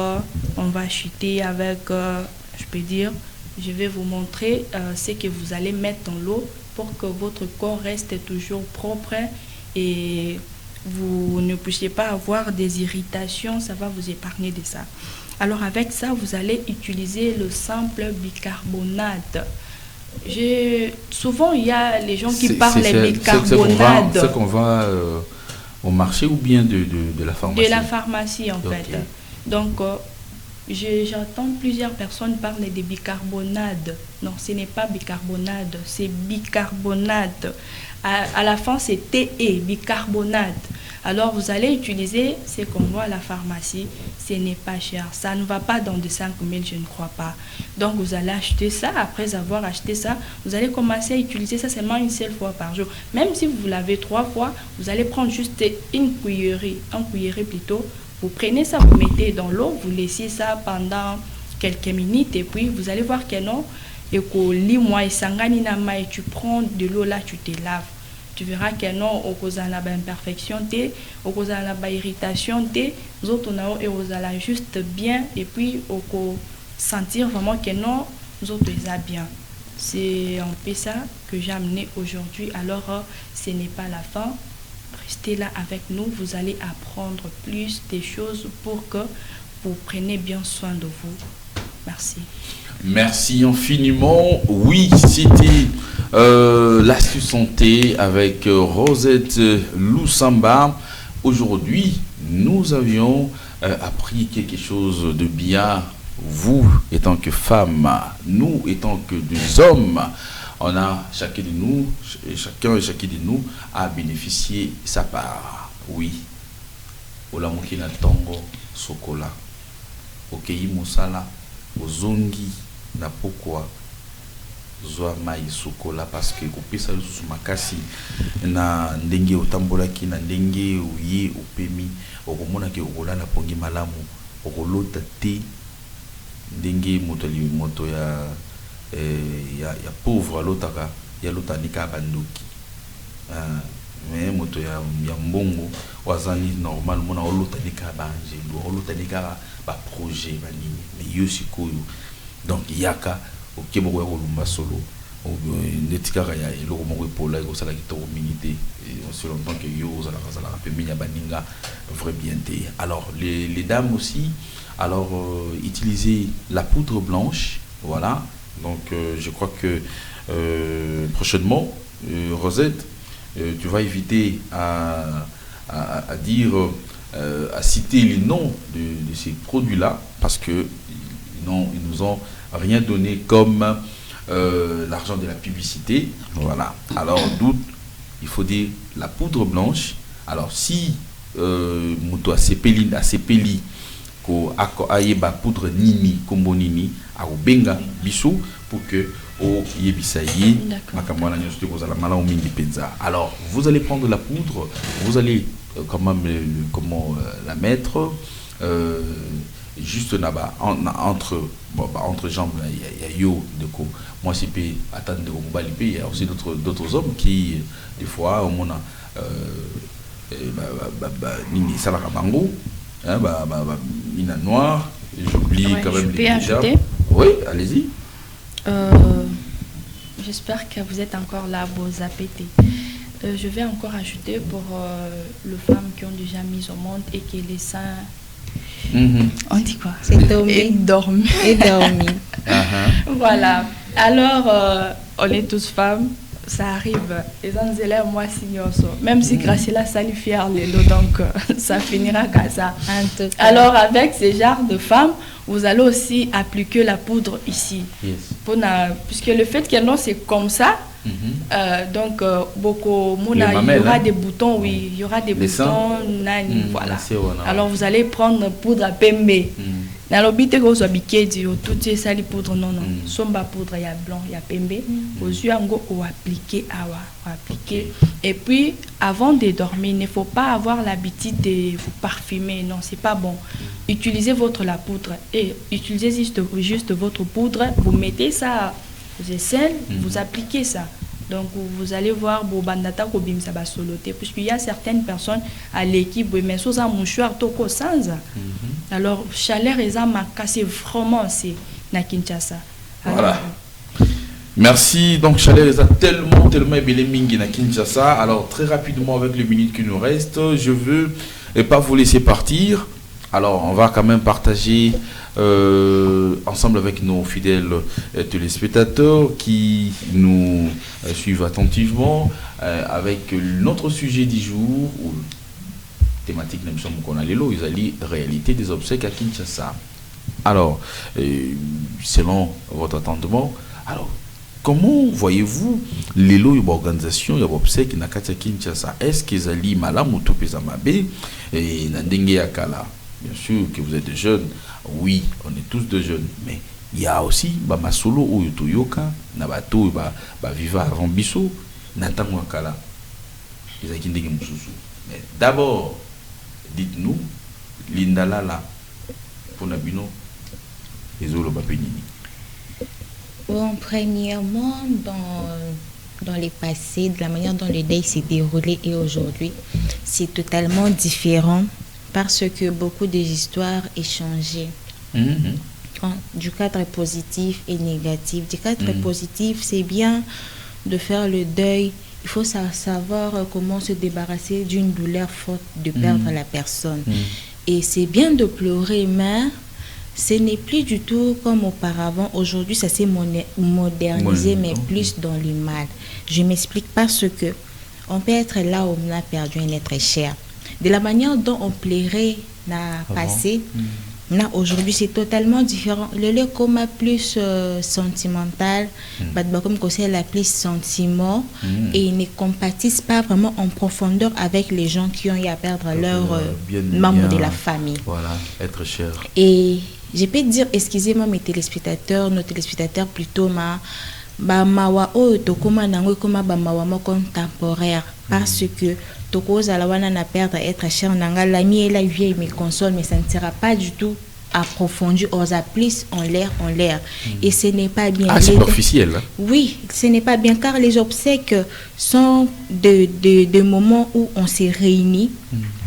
on va chuter avec, je peux dire, je vais vous montrer ce que vous allez mettre dans l'eau pour que votre corps reste toujours propre et vous ne puissiez pas avoir des irritations. Ça va vous épargner de ça. Alors, avec ça, vous allez utiliser le simple bicarbonate. Souvent, il y a les gens qui parlent des bicarbonates. Ce qu'on va Au marché ou bien de la pharmacie? De la pharmacie, en fait. Donc, j'entends plusieurs personnes parler de bicarbonate. Non, ce n'est pas bicarbonate, c'est bicarbonate. À la fin, c'est TE, bicarbonate. Alors, vous allez utiliser ce qu'on voit à la pharmacie. Ce n'est pas cher. Ça ne va pas dans de 5 000, je ne crois pas. Donc, vous allez acheter ça. Après avoir acheté ça, vous allez commencer à utiliser ça seulement une seule fois par jour. Même si vous l'avez 3 fois, vous allez prendre juste une cuillerée plutôt. Vous prenez ça, vous mettez dans l'eau, vous laissez ça pendant quelques minutes et puis vous allez voir que non. Et tu prends de l'eau là, tu te laves. Tu verras que non, au cause de l'imperfection, au cause de l'irritation, nous autres, on a juste bien et puis au sentir vraiment que non, nous autres, on bien. C'est un peu ça que j'ai amené aujourd'hui. Alors, ce n'est pas la fin. Restez là avec nous, vous allez apprendre plus des choses pour que vous preniez bien soin de vous. Merci. Merci infiniment. Oui, c'était l'astuce santé avec Rosette Lusamba. Aujourd'hui, nous avions appris quelque chose de bien. Vous, étant que femmes, nous, étant que des hommes, on a chacun et chacune de nous a bénéficié sa part. Oui. Olamukina tongo sokola. Okei mosala ozongi na pokwa zwa mai sokola parce que kopesa lusu makasi na ndenge otambolaki na ndenge uye opemi okomona ke okolala pongi malamu okolota te ndenge moto ya pauvre alotaka ya lotanika bandoki mais moto ya mbongo wazani normal mona olotanika banjelo olotanika ba projet banini mais yo sikoyo donc yaka okeboko ya kolumba solo netikaka ya eloko moko epola ekosala kitoko mingi te aussi longtemps que yo ozalaka pembeni ya baninga vrai bien te. Alors les dames aussi, alors utiliser la poudre blanche, voilà. Donc je crois que prochainement Rosette, tu vas éviter à dire à citer les noms de ces produits là parce que ils nous ont rien donné comme l'argent de la publicité, voilà. Alors d'où il faut dire la poudre blanche. Alors si moto a sepeli ko ayeba poudre nini kombo nini a benga biso pour que o yebisayi makamwana nyosto ko zala mala o mingi penza. Alors vous allez prendre la poudre, vous allez quand même la mettre juste là-bas entre jambes, il y a yo de quoi moi c'est pas attendre de combat, il y a aussi d'autres hommes qui des fois on a nini salaka bango mina noir, j'oublie quand même les déjà. Oui, allez-y. J'espère que vous êtes encore là, vous appétez. Je vais encore ajouter pour les femmes qui ont déjà mis au monde et qui les seins. On dit quoi? C'est dormi. Et dormi. Voilà. Alors, on est tous femmes. Ça arrive. Les élèves, moi, signoso. Même si Graciela salifière les lots, donc ça finira comme ça. Alors, avec ce genre de femmes, vous allez aussi appliquer la poudre ici. Yes. Puisque le fait que non, c'est comme ça. Donc, beaucoup, il y aura des boutons, oui, il y aura des boutons, voilà. Alors, vous allez prendre poudre à pembe. Dans le but que vous habitez, tout ça, les poudres, non. Somba poudre, il y a blanc, il y a pembe. Aux yeux, on appliquer, appliquer. Et puis, avant de dormir, il ne faut pas avoir l'habitude de vous parfumer. Non, c'est pas bon. Utilisez la poudre et utilisez juste votre poudre. Vous mettez ça. Vous essayez, vous appliquez ça. Donc, vous allez voir, puisqu'il y a certaines personnes à l'équipe, mais sous un mouchoir, toko sans. Alors, chaleur et ça m'a cassé vraiment, c'est na Kinshasa. Voilà. Merci. Donc, chaleur et ça tellement ébélé mingi na Kinshasa. Alors, très rapidement, avec les minutes qui nous restent, je veux pas vous laisser partir. Alors, on va quand même partager ensemble avec nos fidèles téléspectateurs qui nous suivent attentivement avec notre sujet du jour. thématique de l'émission qu'on a l'élo, ils allaient réalité des obsèques à Kinshasa. Alors, selon votre entendement, alors comment voyez-vous l'élo et l'organisation et l'obsèque na katia Kinshasa? Est-ce qu'ils allaient malamu to pesamabe et nandenge yakala? Bien sûr que vous êtes des jeunes, oui, on est tous des jeunes, mais il y a aussi ba masolo ou yotoyoka na bato ba viva avant biso natango akala. Ils allaient ndenge mususu. Mais d'abord, dites-nous l'indalala pour nabino ezolo bapenini. Bon, premièrement, dans les passés, de la manière dont le deuil s'est déroulé et aujourd'hui, c'est totalement différent parce que beaucoup des histoires ont changé. Du cadre positif et négatif. Du cadre positif, c'est bien de faire le deuil. Il faut savoir comment se débarrasser d'une douleur forte de perdre la personne. Et c'est bien de pleurer, mais ce n'est plus du tout comme auparavant. Aujourd'hui, ça s'est modernisé, mais plus dans le mal. Je m'explique parce que on peut être là où on a perdu un être cher. De la manière dont on plairait n'a passé, aujourd'hui c'est totalement différent. Le lait comme plus sentimental, comme c'est la plus sentiment et ils ne compatissent pas vraiment en profondeur avec les gens qui ont eu à perdre leur membre de la famille. Voilà, être cher. Et je peux dire, excusez-moi nos téléspectateurs plutôt mawa o tokoma nango koma ba mawa mo contemporaire parce que toko za la wana na perdre être cher nanga l'ami et la vieille me console mais ça ne sera pas du tout approfondi aux appliques en l'air et ce n'est pas bien. C'est superficiel. Hein? Oui, ce n'est pas bien car les obsèques sont de moments où on s'est réunis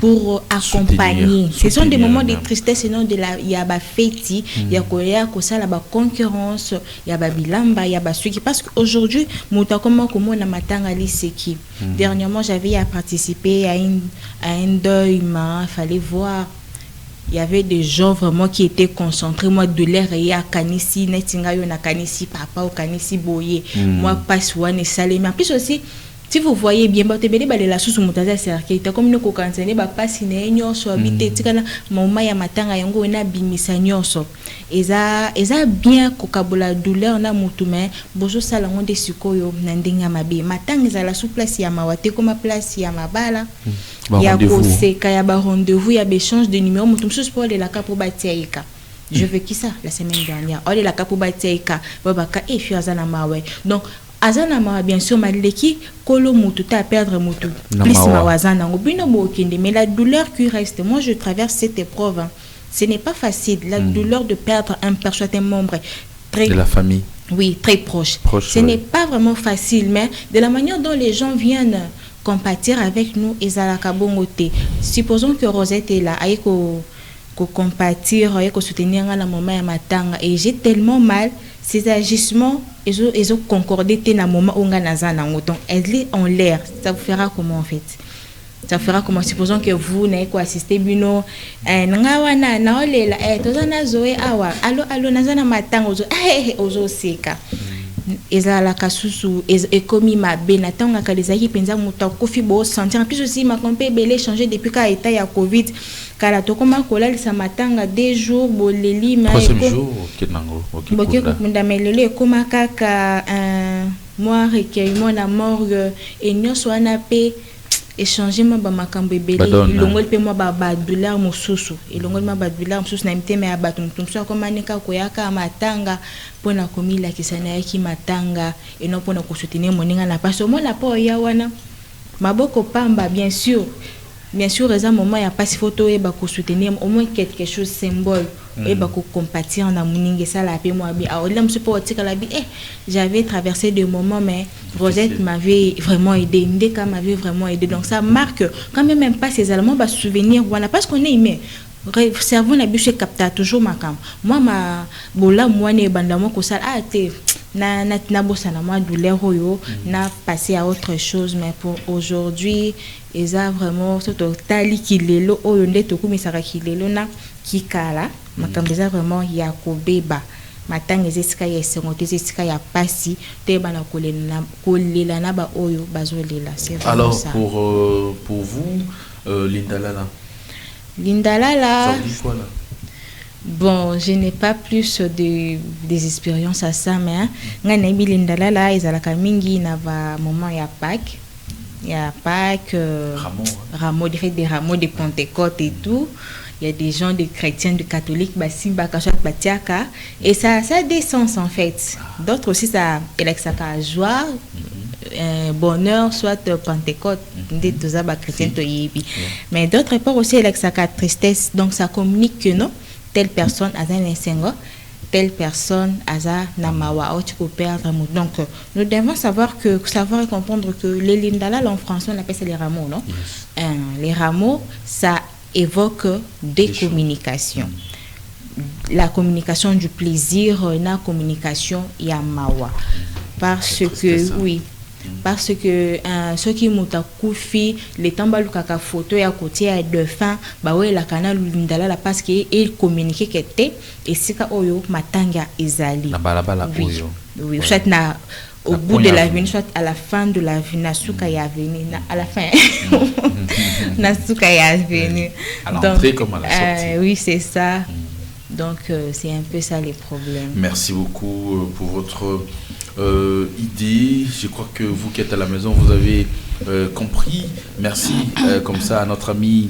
pour accompagner. Ce sont des moments de tristesse, sinon il y a ba fêti, il y a la concurrence, il y a ba bilamba, il y a ba suki parce qu'aujourd'hui muta comment na matanga liseki. Dernièrement, j'avais à participer à un deuil, il fallait voir. Il y avait des gens vraiment qui étaient concentrés. Moi, de l'air et à Kanisi, Netingayo na Kanisi, papa ou Kanisi Boye. Moi, passe ou ne salé. Mais en plus aussi, si vous voyez bien, bah, la sous mutaza cercle. T'as comme nous cocancene, bah, passe ne so habité. Tika na mama ya matanga yango na bimisa nyoso. Eza bien kokabola douleur na mutume. Bojo sala ngonde sikoyo na ndinga mabe. Matanga za la sous place ya mawate comme place ya mabala. Il y a rendez-vous, il y a échange de numéros. Je pour aller la capo batiaika. Je veux qui ça la semaine dernière. On est la capo batiaika. Babaka et fi azana mawe. Donc azana mawe bien sûr maleki kolo mutu ta perdre mutu. Plus mawazana ngobino bokende mais la douleur qui reste. Moi je traverse cette épreuve. Hein. Ce n'est pas facile la douleur de perdre un certain membre très de la famille. Oui, très proche. Ce n'est pas vraiment facile mais de la manière dont les gens viennent compatir avec nous et Zalaka Bongote. Supposons que Rosette est là, aïe ko compatir, aïe ko soutenir à la moment à matanga et j'ai tellement mal ces agissements ils ont concordé na moment où on a nazana donc elle est en l'air. Ça vous fera comment en fait? Ça fera comment? Supposons que vous n'avez quoi assister bino ngawana na olela tozana zoe awa allo nazana matanga ozo seka. Ezala kasusu ekomi mabe na tanga kalezaki penza muta kofi bo sentir en plus aussi ma compé belé changer depuis ka état ya covid kala to koma kola sa matanga 2 jours boleli ma jour kenango OK kunda melele koma kaka moi recueillement na morgue et nyoso ana pe échanger ma ba makambo belé longol pe moi ba douleur mususu et longol ma ba douleur mususu na mteme ya batum tumso koma nika koyaka matanga pona komila kisana yaki matanga et non pona ko soutenir moninga na paso mo la po ya wana maboko pamba bien sûr eza moment ya pas photo et ba ko soutenir au moins quelque chose symbole et ba ko compatir na moninga ça la pe moi bi a olam se po tika la bi j'avais traversé des moments mais Rosette m'avait vraiment aidé Ndeka m'avait vraiment aidé donc ça marque quand même pas ces éléments ba souvenir voilà parce qu'on est humain. Cerveau na biche capta toujours makam moi ma bola moi ne banda mo ko sala te na bossa na moi douleur oyo na passer à autre chose mais pour aujourd'hui eza vraiment surtout tali kilelo oyo ndeto kumisaka kilelo na kikala makam eza vraiment ya kobeba matanga ezesika ya sengote ezesika ya pasi te bana kolela na ba oyo bazolela c'est alors ça. pour vous Lindalala Lindalala. Ça dit quoi là? Bon, je n'ai pas plus des expériences à ça, mais nganabi Lindalala, ils ont mingi na va moment ya Pâques. Il y a Pâques, rameaux, des rameaux de Pentecôte et tout. Il y a des gens, des chrétiens, des catholiques, Basimba, Kachak, Batiaka. Et ça a des sens en fait. D'autres aussi, ça a joie, bonheur, soit Pentecôte, des chrétiens, mais d'autres part aussi, ça a tristesse. Donc ça communique que non, telle personne a un sengo, telle personne a un namawa, tu peux perdre. Donc nous devons savoir et comprendre que les lindala en français on appelle ça les rameaux, non? Yes. Les rameaux, ça évoque des communications. La communication du plaisir, la communication yamawa. Parce que, oui, parce que ceux qui m'ont koufi, les tambalou kaka photo à côté à deux fins, bah ouais, la canal l'indala la parce qu'il communiquait que t'es, et c'est qu'à oyo matanga ezali. Oui, oui, soit na au bout de la vie, soit à la fin de la vie, Nasuka y a venu, à la fin, Nasuka y a venu. À l'entrée comme à la sortie. Oui, c'est ça. Donc, c'est un peu ça les problèmes. Merci beaucoup pour votre idée. Je crois que vous qui êtes à la maison, vous avez compris. Merci comme ça à notre ami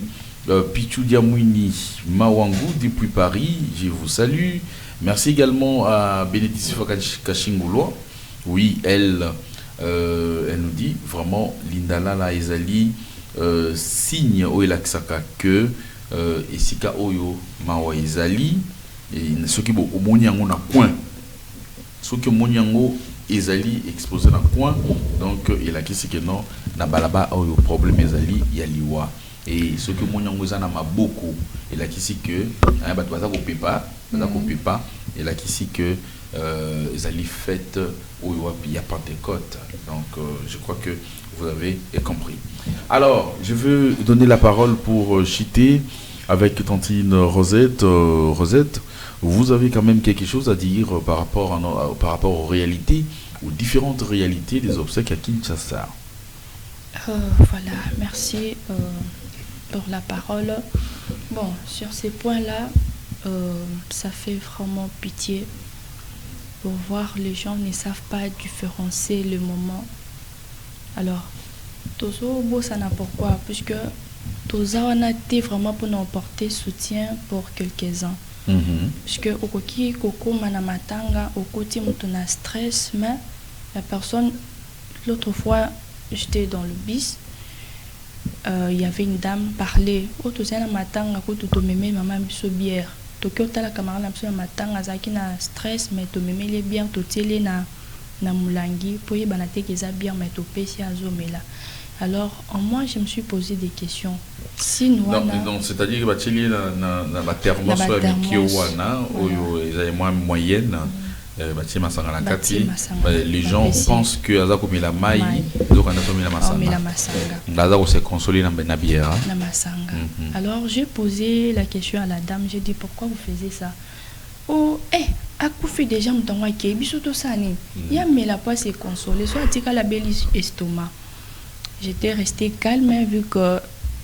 Pichou Diamouini Mawangou depuis Paris. Je vous salue. Merci également à Bénédicte Kachingoulo. Oui, elle nous dit vraiment Lindala la Ezali signe au Elaksaka que Esika Oyo Mawa Ezali et ce qui est au Moniango na coin. Ce qui est Moniango Ezali exposé dans coin. Donc il a qui c'est que non, na balaba Oyo problème Ezali Yaliwa. Et ce que Moniango Zana m'a beaucoup. Il a qui c'est que bah tu vas ça couper pas, il a qui c'est que Ezali fête où il y a Pentecôte. Donc je crois que vous avez compris. Alors je veux donner la parole pour chiter avec Tantine Rosette. Rosette, vous avez quand même quelque chose à dire par rapport aux réalités, aux différentes réalités des obsèques à Kinshasa. Voilà, merci pour la parole. Bon, sur ces points-là, ça fait vraiment pitié. Pour voir, les gens ne savent pas différencier le moment. Alors, Tozo ça n'a pourquoi, puisque Tozo on a été vraiment pour nous porter soutien pour quelques-uns. Puisque au koki koko manamatanga au côté mutuna stress, mais la personne, l'autre fois j'étais dans le bus, il y avait une dame parlait, au tozana matanga ko to meme maman biso bière. Tokyo tala camarade absolument matanga zaki na stress mais to meme les bières to télé na mulangi pour y banate keza bière mais to pesi azomela. Alors en moi je me suis posé des questions. Si nous non, c'est-à-dire que batili na la thermos avec Kiowana oyo ezay moyenne bati masanga na kati les gens pensent que azako mila mai donc on a mis la masanga lazaro se consoler na bière na masanga. Alors j'ai posé la question à la dame, j'ai dit pourquoi vous faisiez ça? Oh akoufi déjà mutango ke biso to sani ya mela pas se consoler soit tika la belle estomac. J'étais restée calme vu que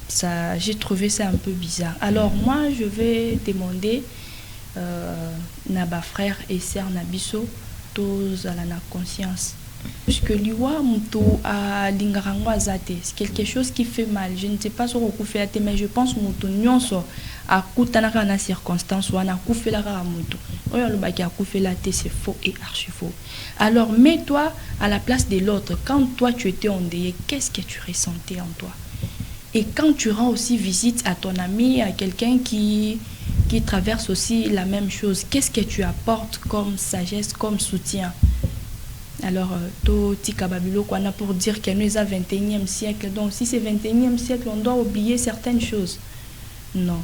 ça, j'ai trouvé ça un peu bizarre. Alors moi, je vais demander Naba frère et sœur Nabiso, tous à la conscience. Puisque l'Iwa Mouto à Lingarangwa Zate, c'est quelque chose qui fait mal. Je ne sais pas sur quoi fait mais je pense Mouto Nyonso à Koutanaka na circonstance ou à Koufé la Mouto. Oya le baki a Koufé la té, c'est faux et archi faux. Alors mets-toi à la place de l'autre. Quand toi tu étais endeuillé, qu'est-ce que tu ressentais en toi? Et quand tu rends aussi visite à ton ami, à quelqu'un qui traverse aussi la même chose, qu'est-ce que tu apportes comme sagesse, comme soutien? Alors, to tika babilo qu'on a pour dire que nous sommes au 21e siècle. Donc, si c'est 21e siècle, on doit oublier certaines choses. Non.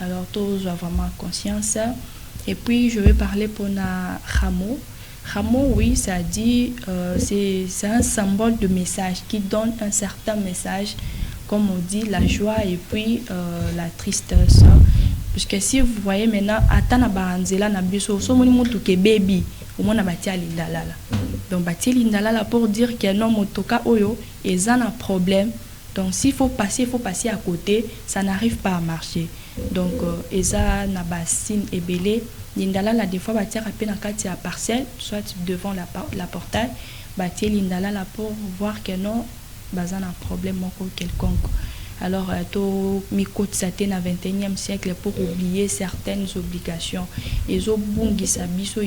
Alors, tous ont vraiment conscience. Et puis, je vais parler pour na rameau. Rameau, oui, ça dit, c'est un symbole de message qui donne un certain message, comme on dit, la joie et puis la tristesse. Parce que si vous voyez maintenant, atana baranzela na biso, so moni mutu ke baby, au moins na batia lindalala. Donc batia lindalala pour dire que non motoka oyo, ils ont un problème. Donc s'il faut passer à côté, ça n'arrive pas à marcher. Donc eza na bassine ebele lindala la des fois batia rapé na kati ya parcelle soit devant la portail batia lindala la pour voir que non baza na problème moko quelconque. Alors to mikotisa te na 21e siècle pour oublier certaines obligations ezo bungisa biso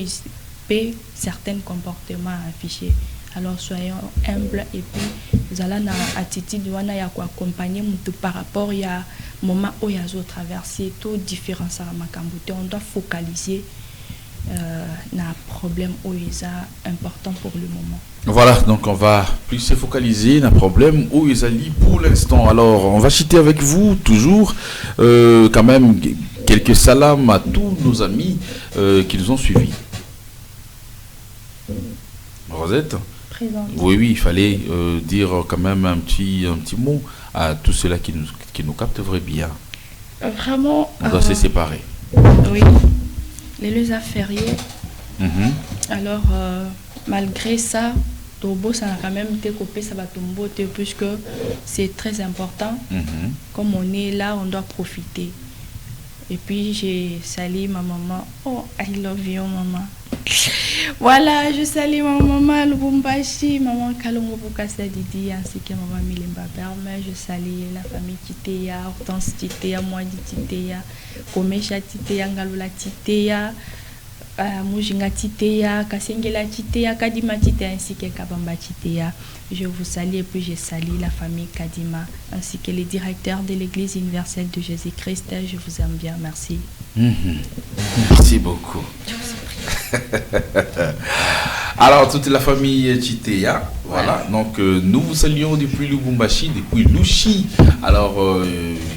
pe certains comportements affichés. Alors soyons humbles et puis nous allons na attitude wana ya ko accompagner mutu par rapport ya moment où il y a zo traverser tout différent ça makambo te on doit focaliser na problème où il est important pour le moment. Voilà, donc on va plus se focaliser sur le problème où ils allient pour l'instant. Alors, on va citer avec vous toujours quand même quelques salams à tous nos amis qui nous ont suivis. Rosette? Présente. Oui, il fallait dire quand même un petit mot à tous ceux-là qui nous captent vraiment bien. Vraiment. On doit se séparer. Oui. Les lieux fériés. Alors, malgré ça, Tobo, ça a quand même été coupé, ça va tomber, puisque c'est très important. Comme on est là, on doit profiter. Et puis, j'ai salué ma maman. Oh, I love you, maman. Voilà, je salue ma maman Lubumbashi, maman Kalongo Bukasa Didi, ainsi que maman Milimba Berme. Je salue la famille Titeya, Hortense Titeya, Moadi Titeya, Komesha Titeya, Ngalola Titeya, Mujinga Titeya, Kasengela Titeya, Kadima Titeya, ainsi que Kabamba Titeya. Je vous salue et puis je salue la famille Kadima, ainsi que les directeurs de l'Église universelle de Jésus-Christ. Je vous aime bien, merci. Merci beaucoup. Alors, toute la famille Titeya, voilà. Donc, nous vous saluons depuis Lubumbashi, depuis Lushi. Alors,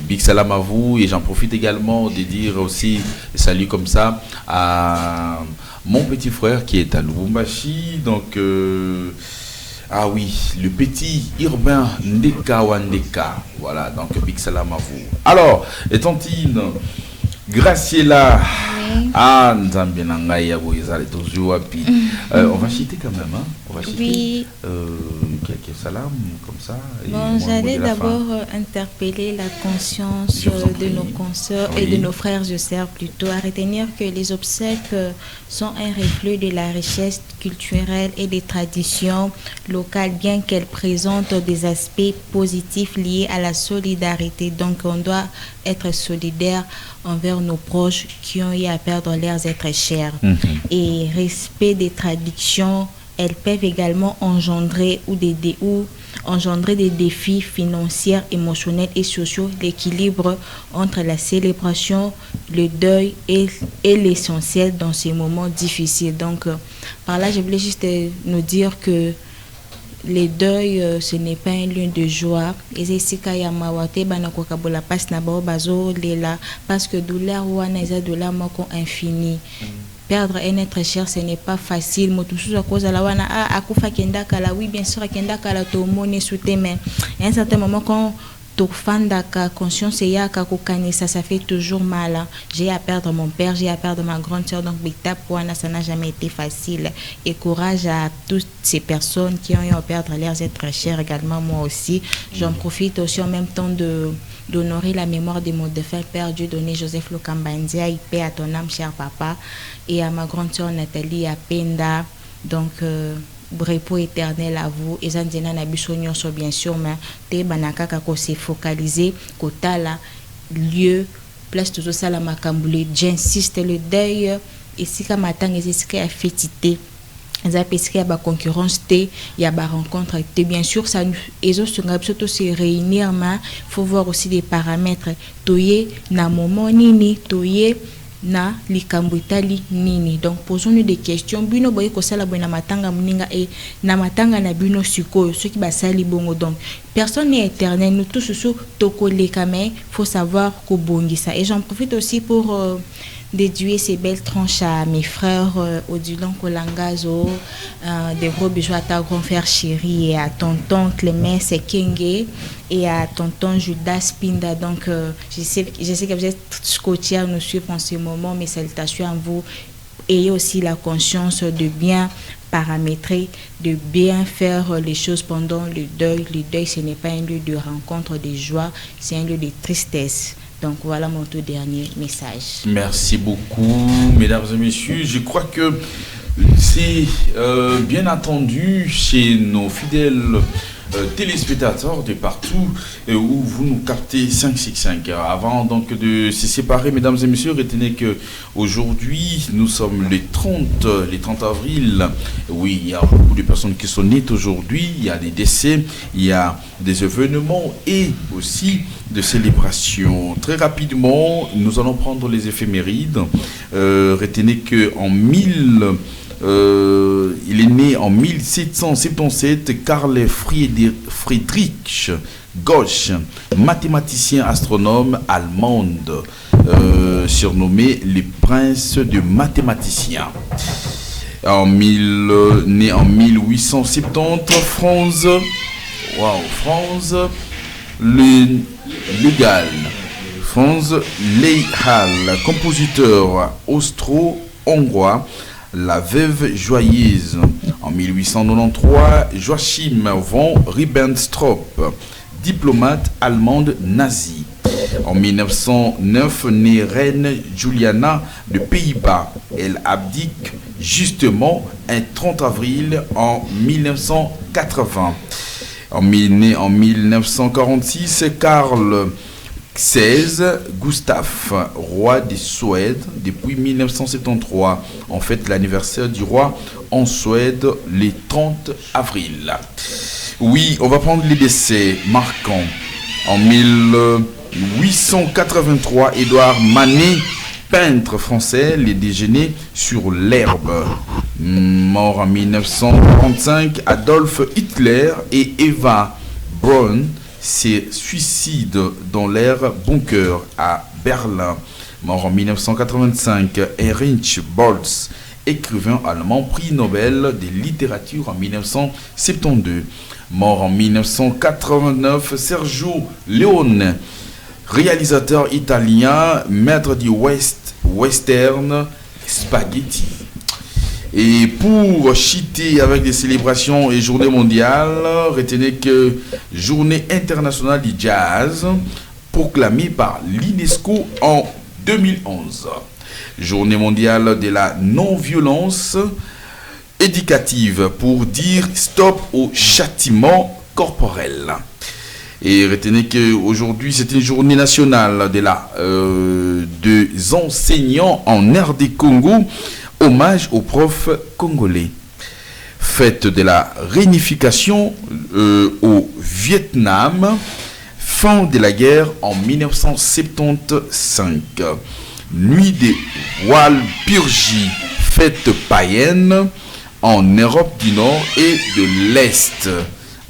big salam à vous. Et j'en profite également de dire aussi salut comme ça à mon petit frère qui est à Lubumbashi. Donc, ah oui, le petit urbain Ndeka Wandeka. Voilà, donc big salam à vous. Alors, et tantine Graciela, ah, on va citer quand même, hein? On va citer quelques salams comme ça. Bon, j'allais d'abord interpeller la conscience de nos consoeurs et de nos frères et sœurs plutôt, à retenir que les obsèques sont un reflet de la richesse culturelle et des traditions locales, bien qu'elles présentent des aspects positifs liés à la solidarité. Donc, on doit être solidaire envers nos proches qui ont eu à perdre leurs êtres chers. Et respect des traditions, elles peuvent également engendrer engendrer des défis financiers, émotionnels et sociaux. L'équilibre entre la célébration, le deuil et l'essentiel dans ces moments difficiles. Donc, par là, je voulais juste nous dire que les deuils, ce n'est pas un lieu de joie. Parce que douleur ou douleur infini. Perdre un être cher, ce n'est pas facile. Oui, bien sûr, mais à un certain moment, quand la conscience ça fait toujours mal. J'ai à perdre mon père, j'ai à perdre ma grande soeur, donc ça n'a jamais été facile. Et courage à toutes ces personnes qui ont eu à perdre leurs êtres chers, également moi aussi. J'en profite aussi en même temps d'honorer la mémoire de mon défunt père Dieudonné Joseph Lokambandia, il paie à ton âme, cher papa, et à ma grande soeur Nathalie Apenda. Donc repos éternel à vous. Et Zandina Nabisonio so bien sûr, mais te banaka kako se focaliser kota la lieu place toujours ça la makamboulé. J'insiste, le deuil ici comme matin et c'est ce qui a fétité. Parce qu'il y a des concurrence, il y a des rencontres. Bien sûr, ça nous surtout se réunir, mais il faut voir aussi des paramètres. Toye na moment nini, toye na likambutali nini. Donc posons-nous des questions. Bino boye ko sala bona matanga muninga et na matanga na bino sikoyo ceux qui basali bongo. Donc personne n'est éternel. Nous tous sous tokole kame, faut savoir ko bongisa. Et j'en profite aussi pour dédier ces belles tranches à mes frères Odilon Kolangazo, des gros bisous à ta grand frère chéri et à tonton Clément Sekenge et à tonton Judas Pinda. Donc je sais que vous êtes scottiers à nous suivre en ce moment, mes salutations à vous. Ayez aussi la conscience de bien paramétrer, de bien faire les choses pendant le deuil. Le deuil, ce n'est pas un lieu de rencontre, de joie, c'est un lieu de tristesse. Donc voilà mon tout dernier message. Merci beaucoup, mesdames et messieurs. Je crois que c'est bien attendu chez nos fidèles téléspectateurs de partout où vous nous captez 565. Avant donc de se séparer, mesdames et messieurs, retenez que aujourd'hui nous sommes les 30 avril. Oui, il y a beaucoup de personnes qui sont nées aujourd'hui, il y a des décès, il y a des événements et aussi de célébrations. Très rapidement, nous allons prendre les éphémérides. Retenez que il est né en 1777, Karl Friedrich Gauss, mathématicien astronome allemand, surnommé le prince de mathématiciens. Né en 1870, Franz Lehal, compositeur austro-hongrois. La veuve joyeuse. En 1893, Joachim von Ribbentrop, diplomate allemande nazie. En 1909, née reine Juliana de Pays-Bas. Elle abdique justement un 30 avril en 1980. Né en 1946, Karl XVI Gustaf, roi de Suède depuis 1973. En fait, l'anniversaire du roi en Suède le 30 avril. Oui, on va prendre les décès marquants. En 1883, Édouard Manet, peintre français, les déjeuners sur l'herbe. Mort en 1945, Adolf Hitler et Eva Braun se suicident dans leur bunker à Berlin. Mort en 1985, Heinrich Boltz, écrivain allemand, prix Nobel de littérature en 1972. Mort en 1989, Sergio Leone, réalisateur italien, maître du western spaghetti. Et pour chiter avec des célébrations et journées mondiales, retenez que Journée internationale du jazz, proclamée par l'UNESCO en 2011. Journée mondiale de la non-violence éducative pour dire stop au châtiment corporel. Et retenez qu'aujourd'hui, c'est une journée nationale des enseignants en RD Congo. Hommage aux profs congolais. Fête de la réunification au Vietnam. Fin de la guerre en 1975. Nuit des Walpurgis. Fête païenne en Europe du Nord et de l'Est.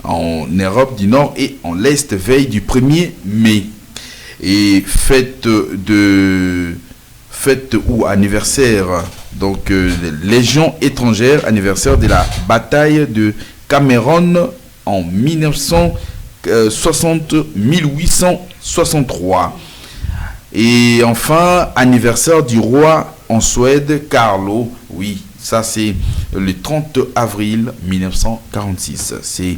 En Europe du Nord et en l'Est, veille du 1er mai. Et fête ou anniversaire, donc Légion étrangère, anniversaire de la bataille de Cameron en 1863. Et enfin, anniversaire du roi en Suède, Carlo. Oui, ça c'est le 30 avril 1946. Ce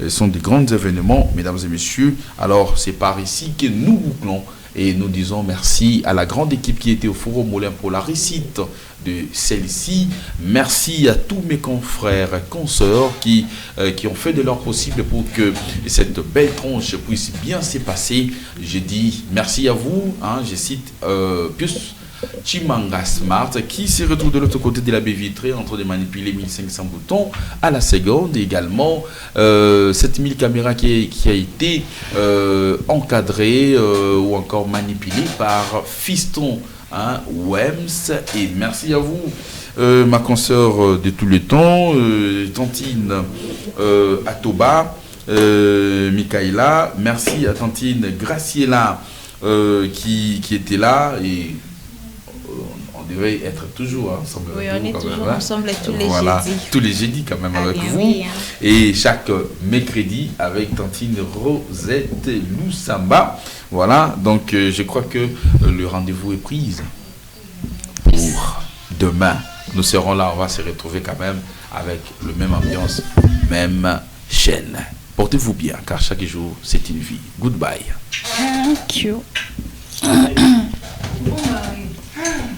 sont des grands événements, mesdames et messieurs. Alors, c'est par ici que nous bouclons. Et nous disons merci à la grande équipe qui était au Forum Moulin pour la réussite de celle-ci. Merci à tous mes confrères et consoeurs qui ont fait de leur possible pour que cette belle tronche puisse bien se passer. Je dis merci à vous. Je cite Pius Chimanga Smart qui se retrouve de l'autre côté de la baie vitrée en train de manipuler 1500 boutons à la seconde, et également 7000 caméras qui a été encadrée ou encore manipulée par Fiston Wems. Et merci à vous, ma consoeur de tous les temps, Tantine Atoba, Michaela. Merci à Tantine Graciela qui était là, et on devait être toujours ensemble. Oui, on est toujours ensemble tous les jeudis. Tous les jeudis quand même avec vous. Oui, Et chaque mercredi avec Tantine Rosette Loussamba. Voilà, donc je crois que le rendez-vous est pris pour demain. Nous serons là, on va se retrouver quand même avec le même ambiance, même chaîne. Portez-vous bien, car chaque jour, c'est une vie. Goodbye. Thank you.